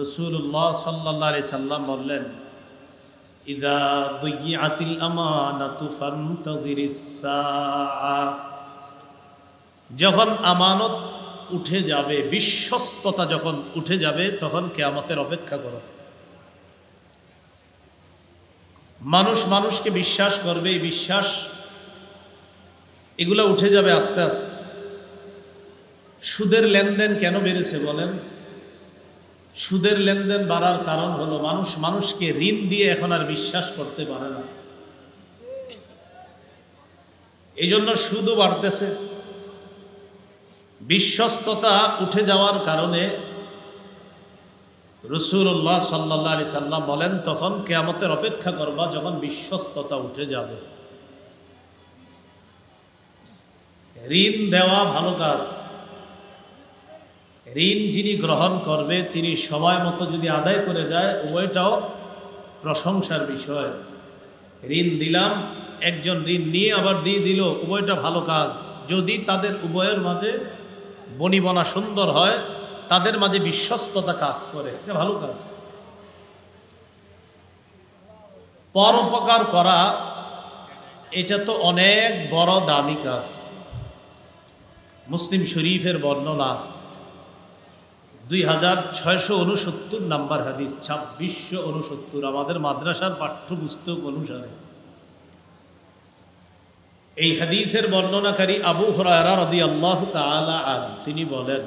রাসূলুল্লাহ সাল্লাল্লাহু আলাইহি সাল্লাম বললেন, ইযা দুইয়াতিল আমানাতু ফান্তাযিরিস সাআ। যখন আমানত উঠে যাবে, বিশ্বস্ততা যখন উঠে যাবে, তখন কিয়ামতের অপেক্ষা করো। মানুষ মানুষকে বিশ্বাস করবে, এই বিশ্বাস এগুলো উঠে যাবে আস্তে আস্তে। সুদের লেনদেন কেন বেড়েছে বলেন? সুদের লেনদেন বাড়ার কারণ হলো মানুষ মানুষকে ঋণ দিয়ে এখন আর বিশ্বাস করতে পারে না, এই জন্য সুদও বাড়তেছে। বিশ্বস্ততা উঠে যাওয়ার কারণে রাসূলুল্লাহ সাল্লাল্লাহু আলাইহি সাল্লাম বলেন, তখন কিয়ামতের অপেক্ষা করবা যখন বিশ্বস্ততা উঠে যাবে। ঋণ দেওয়া ভালো কাজ। ঋণ যিনি গ্রহণ করবে তিনি সময় মতো যদি আদায় করে যায়, উভয়টাও প্রশংসার বিষয়। ঋণ দিলাম, একজন ঋণ নিয়ে আবার দিয়ে দিল, উভয়টা ভালো কাজ। যদি তাদের উভয়ের মাঝে বনিবনা সুন্দর হয়, তাদের মাঝে বিশ্বস্ততা কাজ করে, এটা ভালো কাজ। পরোপকার করা এটা তো অনেক বড় দামি কাজ। মুসলিম শরীফের বর্ণনা 2669 নম্বর হাদিস, 2669 আমাদের মাদ্রাসার পাঠ্যপুস্তক অনুসারে। এই হাদিসের বর্ণনাকারী আবু হুরায়রা রাদিয়াল্লাহু তাআলা আনহু, তিনি বলেন,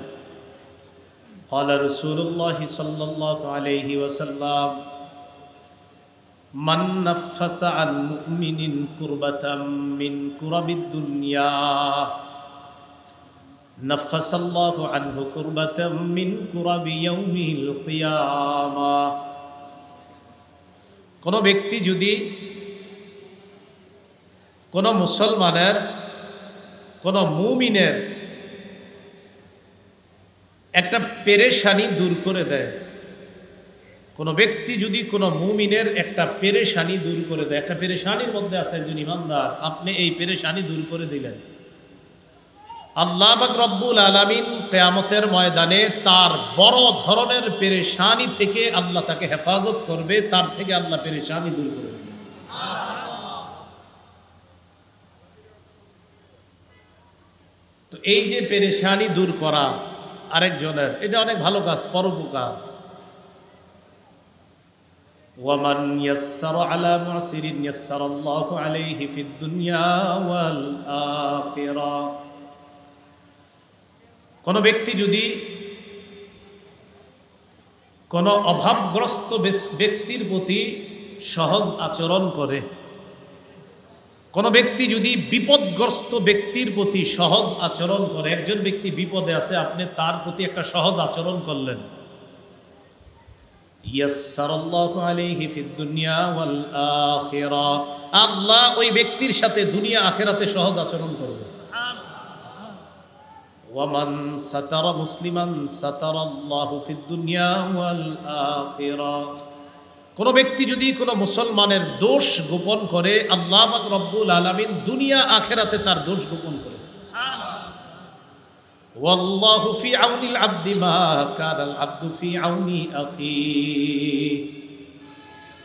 ক্বালা রাসূলুল্লাহ সাল্লাল্লাহু আলাইহি ওয়াসাল্লাম, মান নাফাসা আন মুমিনিন কুরবাতাম মিন কুরাবিদ দুনিয়া নাফাসাল্লাহু আনহু কুরবাতাম মিন কুরাবি ইয়াউমিল কিয়ামাহ। কোন ব্যক্তি যদি কোন মুসলমানের, কোন মুমিনের একটা পেরেশানি দূর করে দেয়, কোন ব্যক্তি যদি কোন মুমিনের একটা পেরেশানি দূর করে দেয়, একটা পেরেশানির মধ্যে আছে একজন ইমানদার, আপনি এই পেরেশানি দূর করে দিলেন, আল্লাহ পাক রব্বুল আলামিন কিয়ামতের ময়দানে তার বড় ধরনের পেরেশানি থেকে আল্লাহ তাকে হেফাজত করবে, তার থেকে আল্লাহ পেরেশানি দূর করে দেবে। তো এই যে পেরেশানি দূর করা আরেকজনের, এটা অনেক ভালো কাজ, পরোপকার। ওয়ামান ইয়াসসারা আলা মুসিরিন ইয়াসসারাল্লাহু আলাইহি ফিদ দুনিয়া ওয়াল আখিরাহ। কোন ব্যক্তি যদি কোন অভাবগ্রস্ত ব্যক্তির প্রতি সহজ আচরণ করে, কোন ব্যক্তি যদি বিপদগ্রস্ত ব্যক্তির প্রতি সহজ আচরণ করে, একজন ব্যক্তি বিপদে আছে, আপনি তার প্রতি একটা সহজ আচরণ করলেন, ইয়াসসারাল্লাহু আলাইহি ফিদ দুনিয়া ওয়াল আখিরাহ, আল্লাহ ওই ব্যক্তির সাথে দুনিয়া আখিরাতে সহজ আচরণ করবে। ওয়ামান সাতারা মুসলিমান সাতারাল্লাহু ফিদ দুনিয়া ওয়াল আখিরাহ। কোন ব্যক্তি যদি কোন মুসলমানের দোষ গোপন করে, আল্লাহ পাক রব্বুল আলামিন দুনিয়া আখিরাতে তার দোষ গোপন করেছে। ওয়াল্লাহু ফি আউনিল আবদি মা কানাল আবদু ফি আউনি আখি।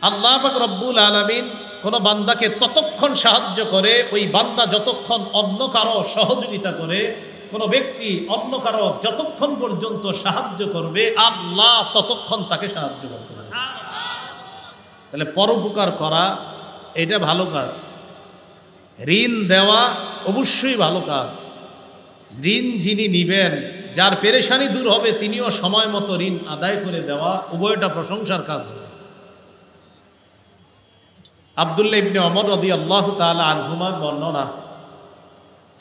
আল্লাহ পাক রব্বুল আলামিন কোন বান্দাকে ততক্ষণ সাহায্য করে, ওই বান্দা যতক্ষণ অন্য কারো সহযোগিতা করে, কোন ব্যক্তি অন্য কারো যতক্ষণ পর্যন্ত সাহায্য করবে, আল্লাহ ততক্ষণ তাকে সাহায্য করবে। তাহলে পরোপকার করা এটা ভালো কাজ। ঋণ দেওয়া অবশ্যই ভালো কাজ। ঋণ যিনি নিবেন, যার পেরেশানি দূর হবে, তিনিও সময় মতো ঋণ আদায় করে দেওয়া, উভয়টা প্রশংসার কাজ। আব্দুল্লাহ ইবনে ওমর রাদিয়াল্লাহু তাআলা আনহুমার বর্ণনা,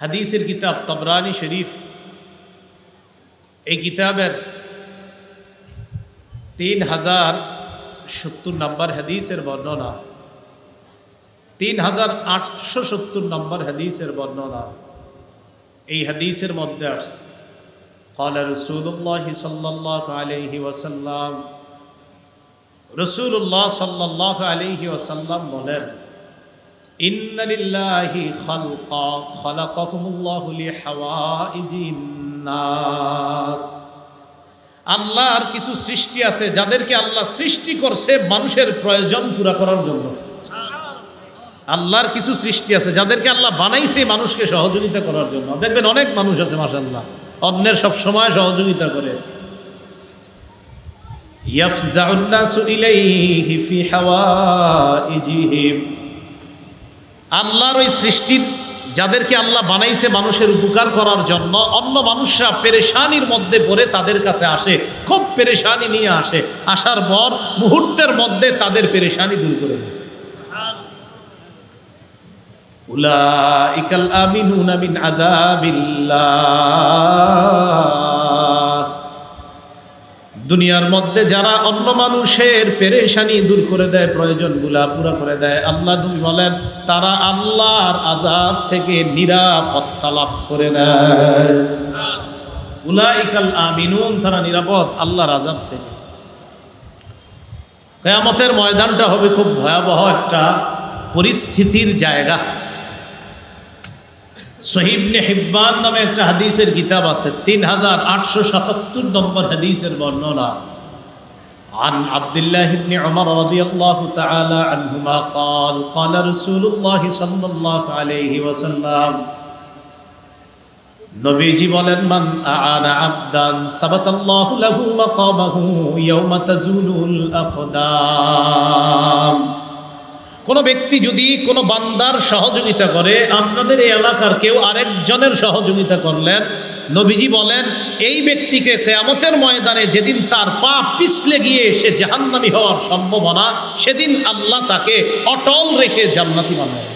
হাদিসের কিতাব তাবরানী শরীফ, এই কিতাবের 3070 নম্বর হাদিসের বর্ণনা, 3870 নম্বর হাদিসের বর্ণনা। এই হাদিসের মধ্যে আসছে, ক্বালা রাসূলুল্লাহ সাল্লাল্লাহু আলাইহি ওয়াসাল্লাম, রাসূলুল্লাহ সাল্লাল্লাহু আলাইহি ওয়াসাল্লাম বলেন, ইন্না লিল্লাহি খালকা খালাকাহুমুল্লাহু লিহাওয়াইজিন নাস। আল্লাহর কিছু সৃষ্টি আছে যাদেরকে আল্লাহ সৃষ্টি করছে মানুষের প্রয়োজন পুরা করার জন্য। আল্লাহর কিছু সৃষ্টি আছে যাদেরকে আল্লাহ বানাইছে মানুষকে সহযোগিতা করার জন্য। দেখবেন অনেক মানুষ আছে মাশাআল্লাহ, অন্যের সব সময় সহযোগিতা করে। ইয়াফজাউন নাসু ইলাইহি ফি হাওয়াইজিহিম। আল্লাহর ওই সৃষ্টির যাদেরকে আল্লাহ বানাইছে মানুষের উপকার করার জন্য, অন্য মানুষরা পেরেশানির মধ্যে পড়ে তাদের কাছে আসে, খুব পেরেশানি নিয়ে আসে, আসার পর মুহূর্তের মধ্যে তাদের পেরেশানি দূর করে দেয়। উলাইকাল আমিনুনা মিন আযাবিল্লাহ। দুনিয়ার মধ্যে যারা অন্য মানুষের পেরেশানি দূর করে দেয়, প্রয়োজনগুলা পুরা করে দেয়, আল্লাহ নবী বলেন তারা আল্লাহর আযাব থেকে নিরাপত্তা লাভ করে নেয়। উলাইকাল আমিনুন, তারা নিরাপদ আল্লাহর আযাব থেকে। কিয়ামতের ময়দানটা হবে খুব ভয়াবহ একটা পরিস্থিতির জায়গা। সহিহ ইবনে হিব্বান নামে একটা হাদিসের কিতাব আছে, 3877 নম্বর হাদিসের বর্ণনা। عن عبد الله بن عمر رضي الله تعالى عنهما قال قال رسول الله صلى الله عليه وسلم নবীজি বলেন মান আ'আনা আবদান সাবাতাল্লাহু লাহু মাকামাহু ইয়াওমা তাজুলুল আকদাম। কোন ব্যক্তি যদি কোনো বান্দার সহযোগিতা করে, আপনাদের এই এলাকার কেউ আরেকজনের সহযোগিতা করলেন, নবীজি বলেন এই ব্যক্তিকে কিয়ামতের ময়দানে যেদিন তার পা পিছলে গিয়ে সে জাহান্নামী হওয়ার সম্ভাবনা, সেদিন আল্লাহ তাকে অটল রেখে জান্নাতি বানায়।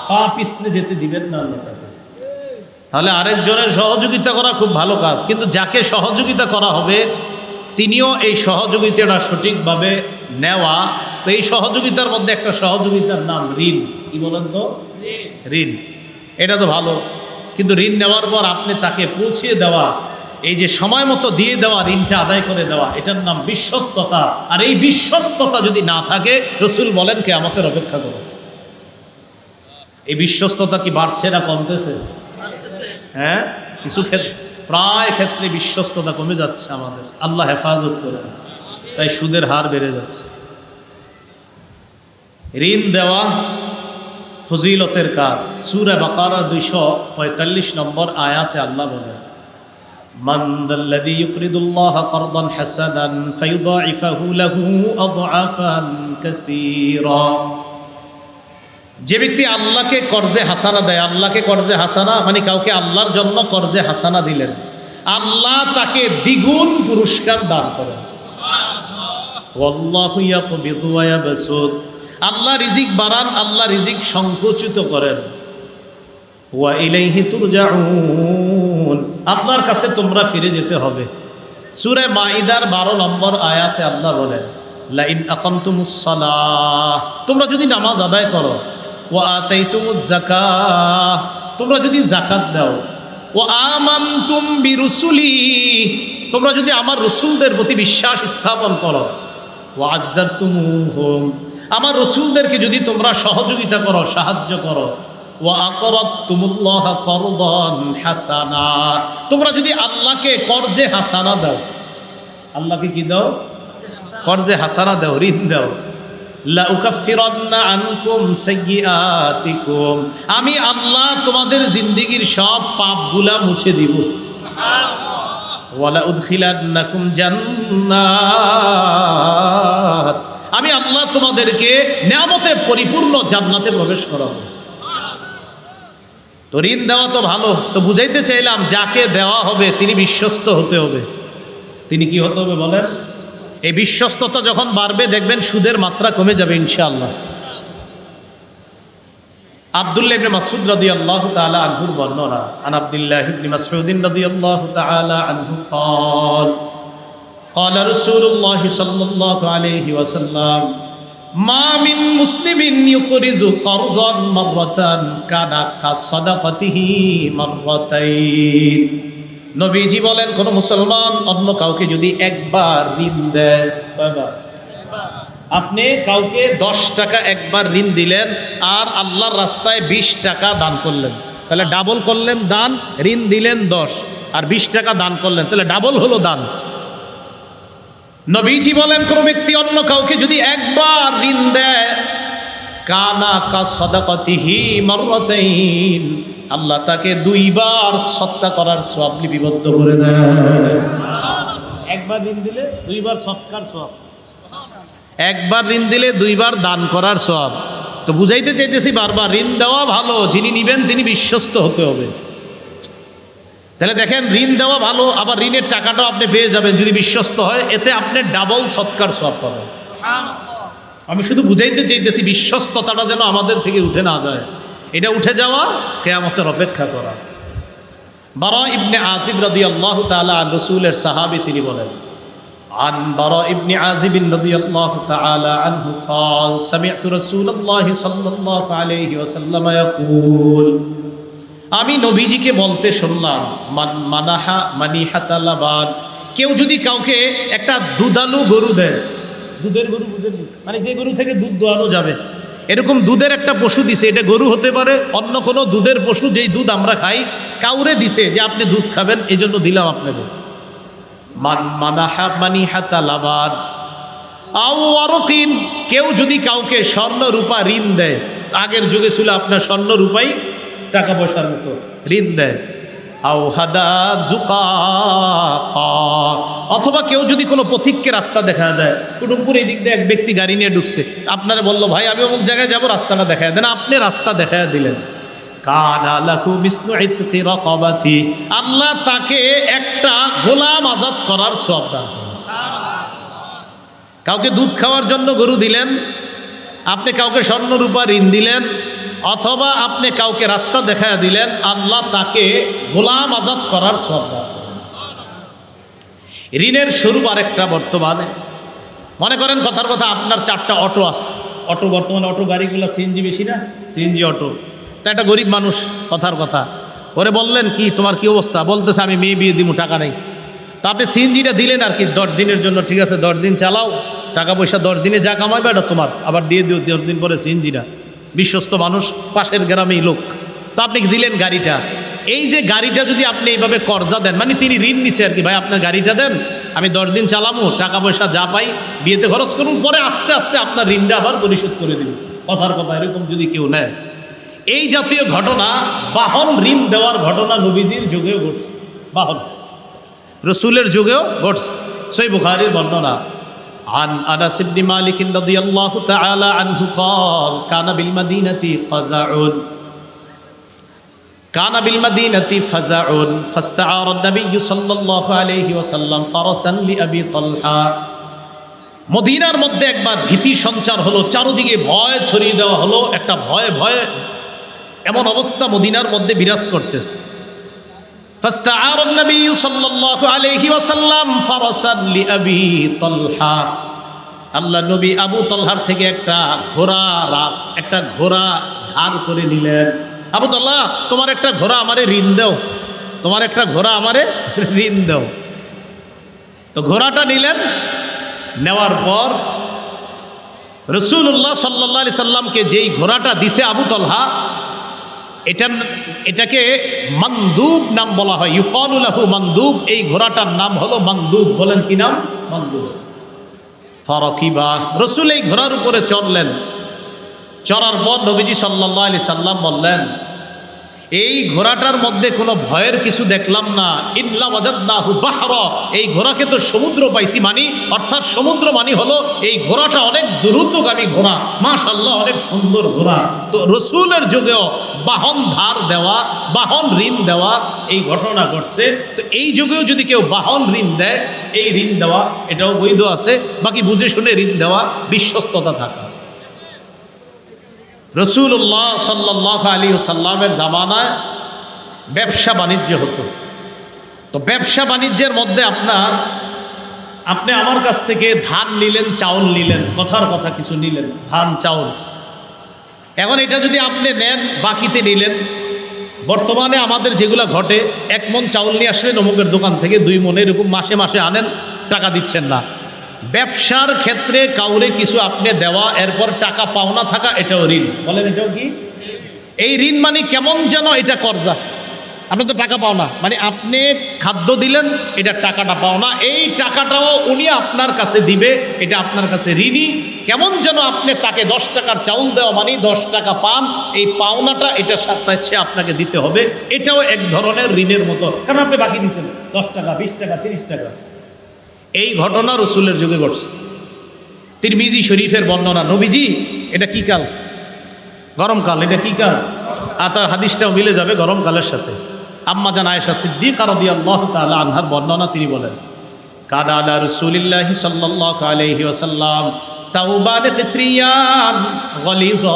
পা পিছলে যেতে দিবেন না আল্লাহ তাকে। তাহলে আরেকজনের সহযোগিতা করা খুব ভালো কাজ, কিন্তু যাকে সহযোগিতা করা হবে তিনিও এই সহযোগিতাটা সঠিকভাবে নেওয়া। তো এই সহযোগিতার মধ্যে একটা সহযোগিতার নাম ঋণ। কি বলেন তো? ঋণ। এটা তো ভালো, কিন্তু ঋণ নেওয়ার পর আপনি তাকে পৌঁছিয়ে দেওয়া, এই যে সময় মতো দিয়ে দেওয়া, ঋণটা আদায় করে দেওয়া, এটার নাম বিশ্বস্ততা। আর এই বিশ্বস্ততা যদি না থাকে, রসুল বলেন কিয়ামতের অপেক্ষা করো। এই বিশ্বস্ততা কি বাড়ছে না কমতেছে? হ্যাঁ, কিছু ক্ষেত্রে, প্রায় ক্ষেত্রে বিশ্বস্ততা কমে যাচ্ছে আমাদের। আল্লাহ হেফাজত করেন। তাই সুদের হার বেড়ে যাচ্ছে। ঋণ দেওয়া ফজিলতের কাজ। সূরা বাকারা 245 নম্বর আয়াতে আল্লাহ বলেন মান যাল্লাযী ইউকরিদুল্লাহা কারদান হাসানান ফায়ুদাইফাহু লাহু আদআফান কাসীরা। যে ব্যক্তি আল্লাহকে কর্জে হাসানা দেয়, আল্লাহকে কর্জে হাসানা মানে কাউকে আল্লাহর জন্য কর্জে হাসানা দিলেন, আল্লাহ তাকে দ্বিগুণ পুরস্কার দান করেন। ওয়াল্লাহু ইয়াকবিদু ওয়া ইয়াবসুত। আল্লাহ রিজিক বাড়ান, আল্লাহ রিজিক সংকুচিত করেন। ওয়া ইলাইহি তুরজাউন। আপনার কাছে তোমরা ফিরে যেতে হবে। সূরা মাইদার 12 নম্বর আয়াতে আল্লাহ বলেন লা ইন আকামতুমুস সালাহ, তোমরা যদি নামাজ আদায় করো, ওয়া আতাইতুমুজ যাকাহ, তোমরা যদি যাকাত দাও, ওয়া আমানতুম বিরুসুলি, তোমরা যদি আমার রাসূলদের প্রতি বিশ্বাস স্থাপন করো, ওয়া আযযারতুমুহুম, আমার রাসূলদেরকে যদি তোমরা সহযোগিতা করো, সাহায্য করো, ওয়া আকরাদতুমুল্লাহা করদান হাসানা, তোমরা যদি আল্লাহকে কর্জে হাসানা দাও, আল্লাহকে কি দাও? কর্জে হাসানা দাও, ঋণ দাও। লা উকাফিরান্না আনকুম সাইয়্যাতিকুম, আমি আল্লাহ তোমাদের জিন্দেগীর সব পাপগুলা মুছে দিব। ওয়ালা উদখিলান্নাকুম জান্নাত, আমি আল্লাহ তোমাদেরকে নিয়ামতে পরিপূর্ণ জান্নাতে প্রবেশ করাবো। তো ঋণ দেওয়া তো ভালো, তো বুঝাইতে চাইলাম যাকে দেওয়া হবে তিনি বিশ্বস্ত হতে হবে। তিনি কি হতে হবে বলেন? এই বিশ্বস্ততা যখন বাড়বে দেখবেন সুদের মাত্রা কমে যাবে ইনশাআল্লাহ। আব্দুল্লাহ ইবনে মাসউদ রাদিয়াল্লাহু তাআলা আনহুর বর্ণনা, আন আব্দুল্লাহ ইবনে মাসউদ রাদিয়াল্লাহু তাআলা আনহু قال قال رسول الله صلى الله عليه وسلم ما من مسلم يقرض قرضا مرة كان كصدقته مرتين। নবীজি বলেন কোন মুসলমান অন্য কাউকে যদি একবার ঋণ দেয়, আপনি কাউকে 10 টাকা একবার ঋণ দিলেন আর আল্লাহর রাস্তায় 20 টাকা দান করলেন, তাহলে ডাবল করলেন দান, ঋণ দিলেন 10, আর 20 টাকা দান করলেন, তাহলে ডাবল হলো দান। নবীজি বলেন কোন ব্যক্তি অন্য কাউকে যদি একবার ঋণ দেয়, কানা কা সাদাকাতিহি মাররাতাইন, আল্লাহ তাকে 2 বার সদকা করার সওয়াব লিপিবদ্ধ করে দেয়। একবার ঋণ দিলে 2 বার সদকার সওয়াব, একবার ঋণ দিলে 2 বার দান করার সওয়াব। তো বুঝাইতে চাইতেছি বারবার, ঋণ দেওয়া ভালো, যিনি নিবেন তিনি বিশ্বস্ত হতে হবে। তাহলে দেখেন, ঋণ দেওয়া ভালো, আবার ঋণের টাকাটাও আপনি পেয়ে যাবেন যদি বিশ্বস্ত হয়, এতে আপনি ডাবল সদকার সওয়াব পাবেন। আমি শুধু বুঝাইতে চাইতেছি বিশ্বস্ততাটা যেন আমাদের থেকে উঠে না যায়। এটা উঠে যাওয়া কিয়ামতের অপেক্ষা করা। বারা ইবনে আজিব রাদিয়াল্লাহু তাআলা আন রাসূলের সাহাবী, তিনি বলেন, আন বারা ইবনে আজিব রাদিয়াল্লাহু তাআলা আনহু قال سمعت رسول الله صلى الله عليه وسلم يقول, আমি নবীজিকে বলতে শুনলাম, মানাহা মানিহাতা লাবান, কেউ যদি কাউকে একটা দুধালু গরু দেয়, দুধের গরু বুঝেন, মানে যে গরু থেকে দুধ দোয়ানো যাবে, এরকম দুধের একটা পশু দিছে, এটা গরু হতে পারে, অন্য কোনো দুধের পশু, যেই দুধ আমরা খাই, কাউরে দিছে যে আপনি দুধ খাবেন, এই জন্য দিলাম আপনাকে। মানাহা মানিহাতা লাবান আও ওয়ারকিন, কেউ যদি কাউকে স্বর্ণ রূপা ঋণ দেয়, আগের যুগে ছিল আপনার স্বর্ণ রূপাই টাকা পয়সার মতো ঋণ দেয়, আও হাদা যুকাকা, অথবা কেউ যদি কোনো পথিককে রাস্তা দেখা যায়, কুটুমপুর এই দিক দিয়ে এক ব্যক্তি গাড়ি নিয়ে ঢুকছে, আপনারা বললো ভাই আমি অমুক জায়গায় যাবো, রাস্তাটা দেখায় দেন, আপনি রাস্তা দেখায় দিলেন, কানা লাহু মিসলু ইতকি রাকাবাতি, আল্লাহ তাকে একটা গোলাম আজাদ করার সওয়াব দান করেন। কাউকে দুধ খাওয়ার জন্য গরু দিলেন, আপনি কাউকে স্বর্ণ রূপা ঋণ দিলেন, অথবা আপনি কাউকে রাস্তা দেখায় দিলেন, আল্লাহ তাকে গোলাম আজাদ করার সওয়াব দান করেন। ঋণের স্বরূপ আরেকটা, বর্তমানে মনে করেন কথার কথা, আপনার 4টা অটো আছে, অটো বর্তমানে অটো গাড়িগুলো সিএনজি বেশি না, সিএনজি অটো, তা একটা গরিব মানুষ, কথার কথা, ওরে বললেন কি তোমার কি অবস্থা, বলতেছে আমি মেয়ে বিয়ে দিব, টাকা নেই। তো আপনি সিএনজিটা দিলেন আর কি 10 দিনের জন্য, ঠিক আছে 10 দিন চালাও, টাকা পয়সা 10 দিনে যা কামাইবে এটা তোমার, আবার দিয়ে দিও 10 দিন পরে সিএনজিটা। বিশ্বস্ত মানুষ, পাশের গ্রামেই লোক, তো আপনি দিলেন গাড়িটা। এই যে গাড়িটা যদি আপনি এইভাবে কর্জা দেন, মানে তিনি ঋণ নিছে আর কি, ভাই আপনার গাড়িটা দেন, আমি 10 দিন চালামো, টাকা পয়সা যা পাই বিয়েতে খরচ করুন, পরে আস্তে আস্তে আপনার ঋণটা আবার পরিশোধ করে দিব, কথার কথা, এরকম যদি কেউ নেয়। এই জাতীয় ঘটনা, বাহন ঋণ দেওয়ার ঘটনা নবীজির যুগেও ঘটছে, বাহন রসুলের যুগেও ঘটছে। সহিহ বুখারীর বর্ণনা, আন আনাস ইবনে মালিক রাদিয়াল্লাহু তাআলা আনহু قال কানা বিল মাদিনাতি ফাযাউন, কানা বিল মাদিনাতি ফাযাউন ফাস্তাআরা আন-নবী সাল্লাল্লাহু আলাইহি ওয়াসাল্লাম ফারাসান লিআবি তালহা, মদিনার মধ্যে একবার ভীতি সঞ্চার হলো, চারদিকে ভয় ছড়িয়ে দেওয়া হলো, একটা ভয়ে ভয়ে এমন অবস্থা মদিনার মধ্যে বিরাজ করতেছে। ফাস্তাআরা আন-নবী সাল্লাল্লাহু আলাইহি ওয়াসাল্লাম ফারাসান লিআবি তালহা, আল্লাহ নবী আবু তালহার থেকে একটা ঘোড়া ধার করে নিলেন। আবু তালহা, তোমার একটা ঘোড়া আমারে ঋণ দাও, তোমার একটা ঘোড়া আমারে ঋণ দাও। তো ঘোড়াটা নিলেন, নেওয়ার পর রাসূলুল্লাহ সাল্লাল্লাহু আলাইহি সাল্লামকে যেই ঘোড়াটা দিছে আবু তালহা, এটাকে মানদুব নাম বলা হয়, ইউকালু লাহু মানদুব, এই ঘোড়াটার নাম হলো মানদুব। বলেন কি নাম? মানদুব। ফারাকিবা, রাসূল এই ঘোড়ার উপরে চড়লেন, চড়ার পর নবীজি সাল্লাল্লাহু আলাইহি সাল্লাম বললেন, এই ঘোড়াটার মধ্যে কোনো ভয়ের কিছু দেখলাম না, ইল্লা ওয়াজাদনাহু বাহরা, এই ঘোড়াকে তো সমুদ্র পাইছি, মানি অর্থাৎ সমুদ্র মানি হলো এই ঘোড়াটা অনেক দ্রুতগামী ঘোড়া, মাশাআল্লাহ অনেক সুন্দর ঘোড়া। তো রসুলের যুগেও বাহন ধার দেওয়া, বাহন ঋণ দেওয়া এই ঘটনা ঘটছে। তো এই যুগেও যদি কেউ বাহন ঋণ দেয়, এই ঋণ দেওয়া এটাও বৈধ আছে, বাকি বুঝে শুনে ঋণ দেওয়া, বিশ্বস্ততা থাকা। রসুল্লাহ সাল্লাল্লাহু আলাইহি ওয়াসাল্লামের জামানায় ব্যবসা বাণিজ্য হতো। তো ব্যবসা বাণিজ্যের মধ্যে আপনি আমার কাছ থেকে ধান নিলেন, চাউল নিলেন, কথার কথা কিছু নিলেন, ধান চাউল। এখন এটা যদি আপনি নেন, বাকিতে নিলেন, বর্তমানে আমাদের যেগুলো ঘটে, 1 মণ চাউল নিয়ে আসলেন অমুকের দোকান থেকে, 2 মণ, এরকম মাসে মাসে আনেন, টাকা দিচ্ছেন না। ব্যবসার ক্ষেত্রে কাউরে কিছু আপনি দেওয়া, এরপর টাকা পাওনা থাকা, এটাও ঋণ। বলেন এটাও কি? এই ঋণ মানে কেমন যেন এটা কর্জা, আপনি তো টাকা পাও না, মানে আপনি খাদ্য দিলেন, এটা টাকাটা পাও না, এই টাকাটাও উনি আপনার কাছে দিবে, এটা আপনার কাছে ঋণী। কেমন যেন আপনি তাকে 10 টাকার চাউল দেওয়া মানে 10 টাকা পান, এই পাওনাটা এটার সাথে সে আপনাকে দিতে হবে, এটাও এক ধরনের ঋণের মতো, কারণ আপনি বাকি দিচ্ছেন 10 টাকা, 20 টাকা, 30 টাকা। এই ঘটনা রসুলের যুগে ঘটছে। তিরমিজি শরীফের বর্ণনা, নবীজি এটা কি কাল? গরমকাল। এটা কি কাল? আর তার হাদিসটাও মিলে যাবে গরমকালের সাথে। আম্মা জান আয়েশা সিদ্দিকা রাদিয়াল্লাহু তাআলা আনহার বর্ণনা, তিনি বলেন, কাদা আলা রাসূলিল্লাহি সাল্লাল্লাহু আলাইহি ওয়াসাল্লাম সাউবান কিত্রিয়ান গলিজান।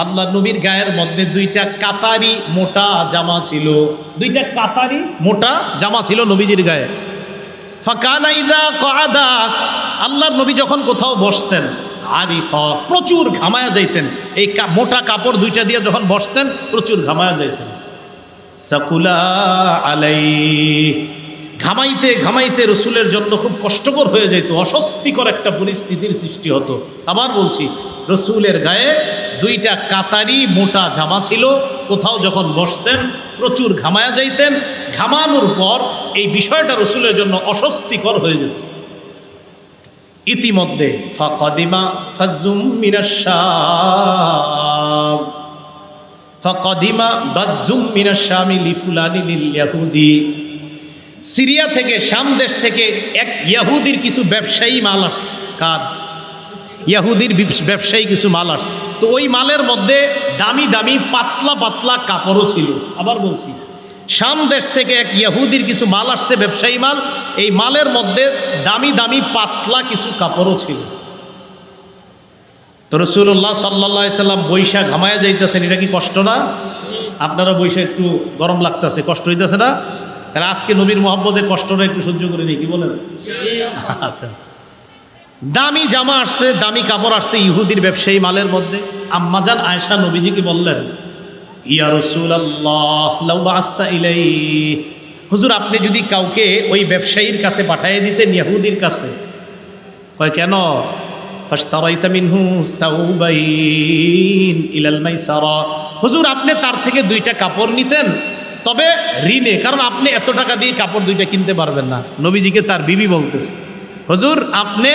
আল্লাহ নবীর গায়ের মধ্যে 2টা কাতারি মোটা জামা ছিল, 2টা কাতারি মোটা জামা ছিল নবীজির গায়ে। ফাকানা ইযা ক্বাদা, আল্লাহর নবী যখন কোথাও বসতেন, আরিকা, প্রচুর ঘামায়া যাইতেন, এই মোটা কাপড় 2টা দিয়ে যখন বসতেন প্রচুর ঘামায়া যাইতেন। সাকুলা আলাই, ঘামাইতে ঘামাইতে রসুলের জন্য খুব কষ্টকর হয়ে যেত, অস্বস্তিকর একটা পরিস্থিতির সৃষ্টি হতো। আবার বলছি, রসুলের গায়ে 2টা কাতারি মোটা জামা ছিল, কোথাও যখন বসতেন প্রচুর ঘামায়া যাইতেন, ঘামানোর পর এই বিষয়টা রসুলের জন্য অস্বস্তিকর হয়ে যেত। ইতিমধ্যে ফাকাদিমা ফাজুম মিনাশ শাম, ফাকাদিমা বাজুম মিনাশ শামি লিফুলানি লিল ইয়াহুদি, সিরিয়া থেকে, শাম দেশ থেকে এক ইহুদির কিছু ব্যবসায়ী মাল আসছে। কার? ইহুদির ব্যবসায়ী কিছু মাল আসছে। তো ওই মালের মধ্যে দামি দামি পাতলা পাতলা কাপড়ও ছিল। আবার বলছি, শাম দেশ থেকে এক ইহুদির কিছু মাল আসছে, ব্যবসায়ী মাল। এই মালের মধ্যে দামি দামি পাতলা কিছু কাপড়ও ছিল। তো রাসূলুল্লাহ সাল্লাল্লাহু আলাইহি সাল্লাম বৈশা ঘামায়া যাইতেছেন, এটা কি কষ্ট না? আপনারা বৈশা একটু গরম লাগতেছে, কষ্ট হইতেছে না? তাহলে আজকে নবীর মহব্বতে কষ্টটা একটু সহ্য করে নিই, কি বলেন? আচ্ছা, দামি জামা আসছে, দামি কাপড় আসছে ইহুদির ব্যবসায়ী মালের মধ্যে। আম্মাজান আয়েশা নবীজিকে বললেন, ইয়া রাসূলুল্লাহ লাউ বাসতা ইলাইহি, হুজুর আপনি যদি কাউকে ওই ব্যবসায়ীর কাছে পাঠিয়ে দিতেন, ইহুদির কাছে। কয় কেন? ফাশতারাইতা মিনহু সাউবাইন ইলাল মাইসারা, হুজুর আপনি তার থেকে 2টা কাপড় নিতেন, তবে ঋণে, কারণ আপনি এত টাকা দিয়ে কাপড় 2টা কিনতে পারবেন না। নবীজিকে তার বিবি বলতেছে, হুজুর আপনি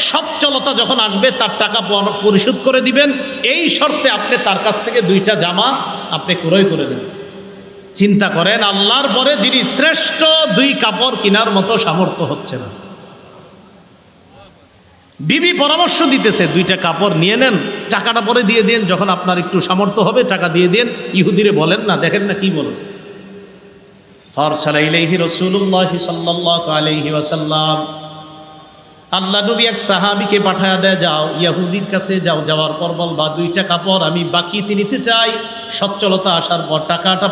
সচ্ছলতা যখন আসবে তার টাকা পরিশোধ করে দিবেন, এই শর্তে আপনি তার কাছ থেকে 2টা জামা আপনি ক্রয় করে দেন। চিন্তা করেন, আল্লাহর পরে যিনি শ্রেষ্ঠ, 2 কাপড় কেনার মতো সামর্থ্য হচ্ছে না। বিবি পরামর্শ দিতেছে, 2টা কাপড় নিয়ে নেন, টাকাটা পরে দিয়ে দেন, যখন আপনার একটু সামর্থ্য হবে টাকা দিয়ে দেন। ইহুদিরে বলেন না, দেখেন না কি বলেন। ফারসালা ইলাইহি রাসূলুল্লাহ সাল্লাল্লাহু আলাইহি ওয়াসাল্লাম, আল্লাহ নবী এক সাহাবীকে পাঠায়া দেয়, যাও ইহুদির কাছে যাও, যাওয়ার পর বলবা 2টা কাপড় আমি বাকিতে নিতে চাই, সচ্ছলতা আসার পর টাকাটা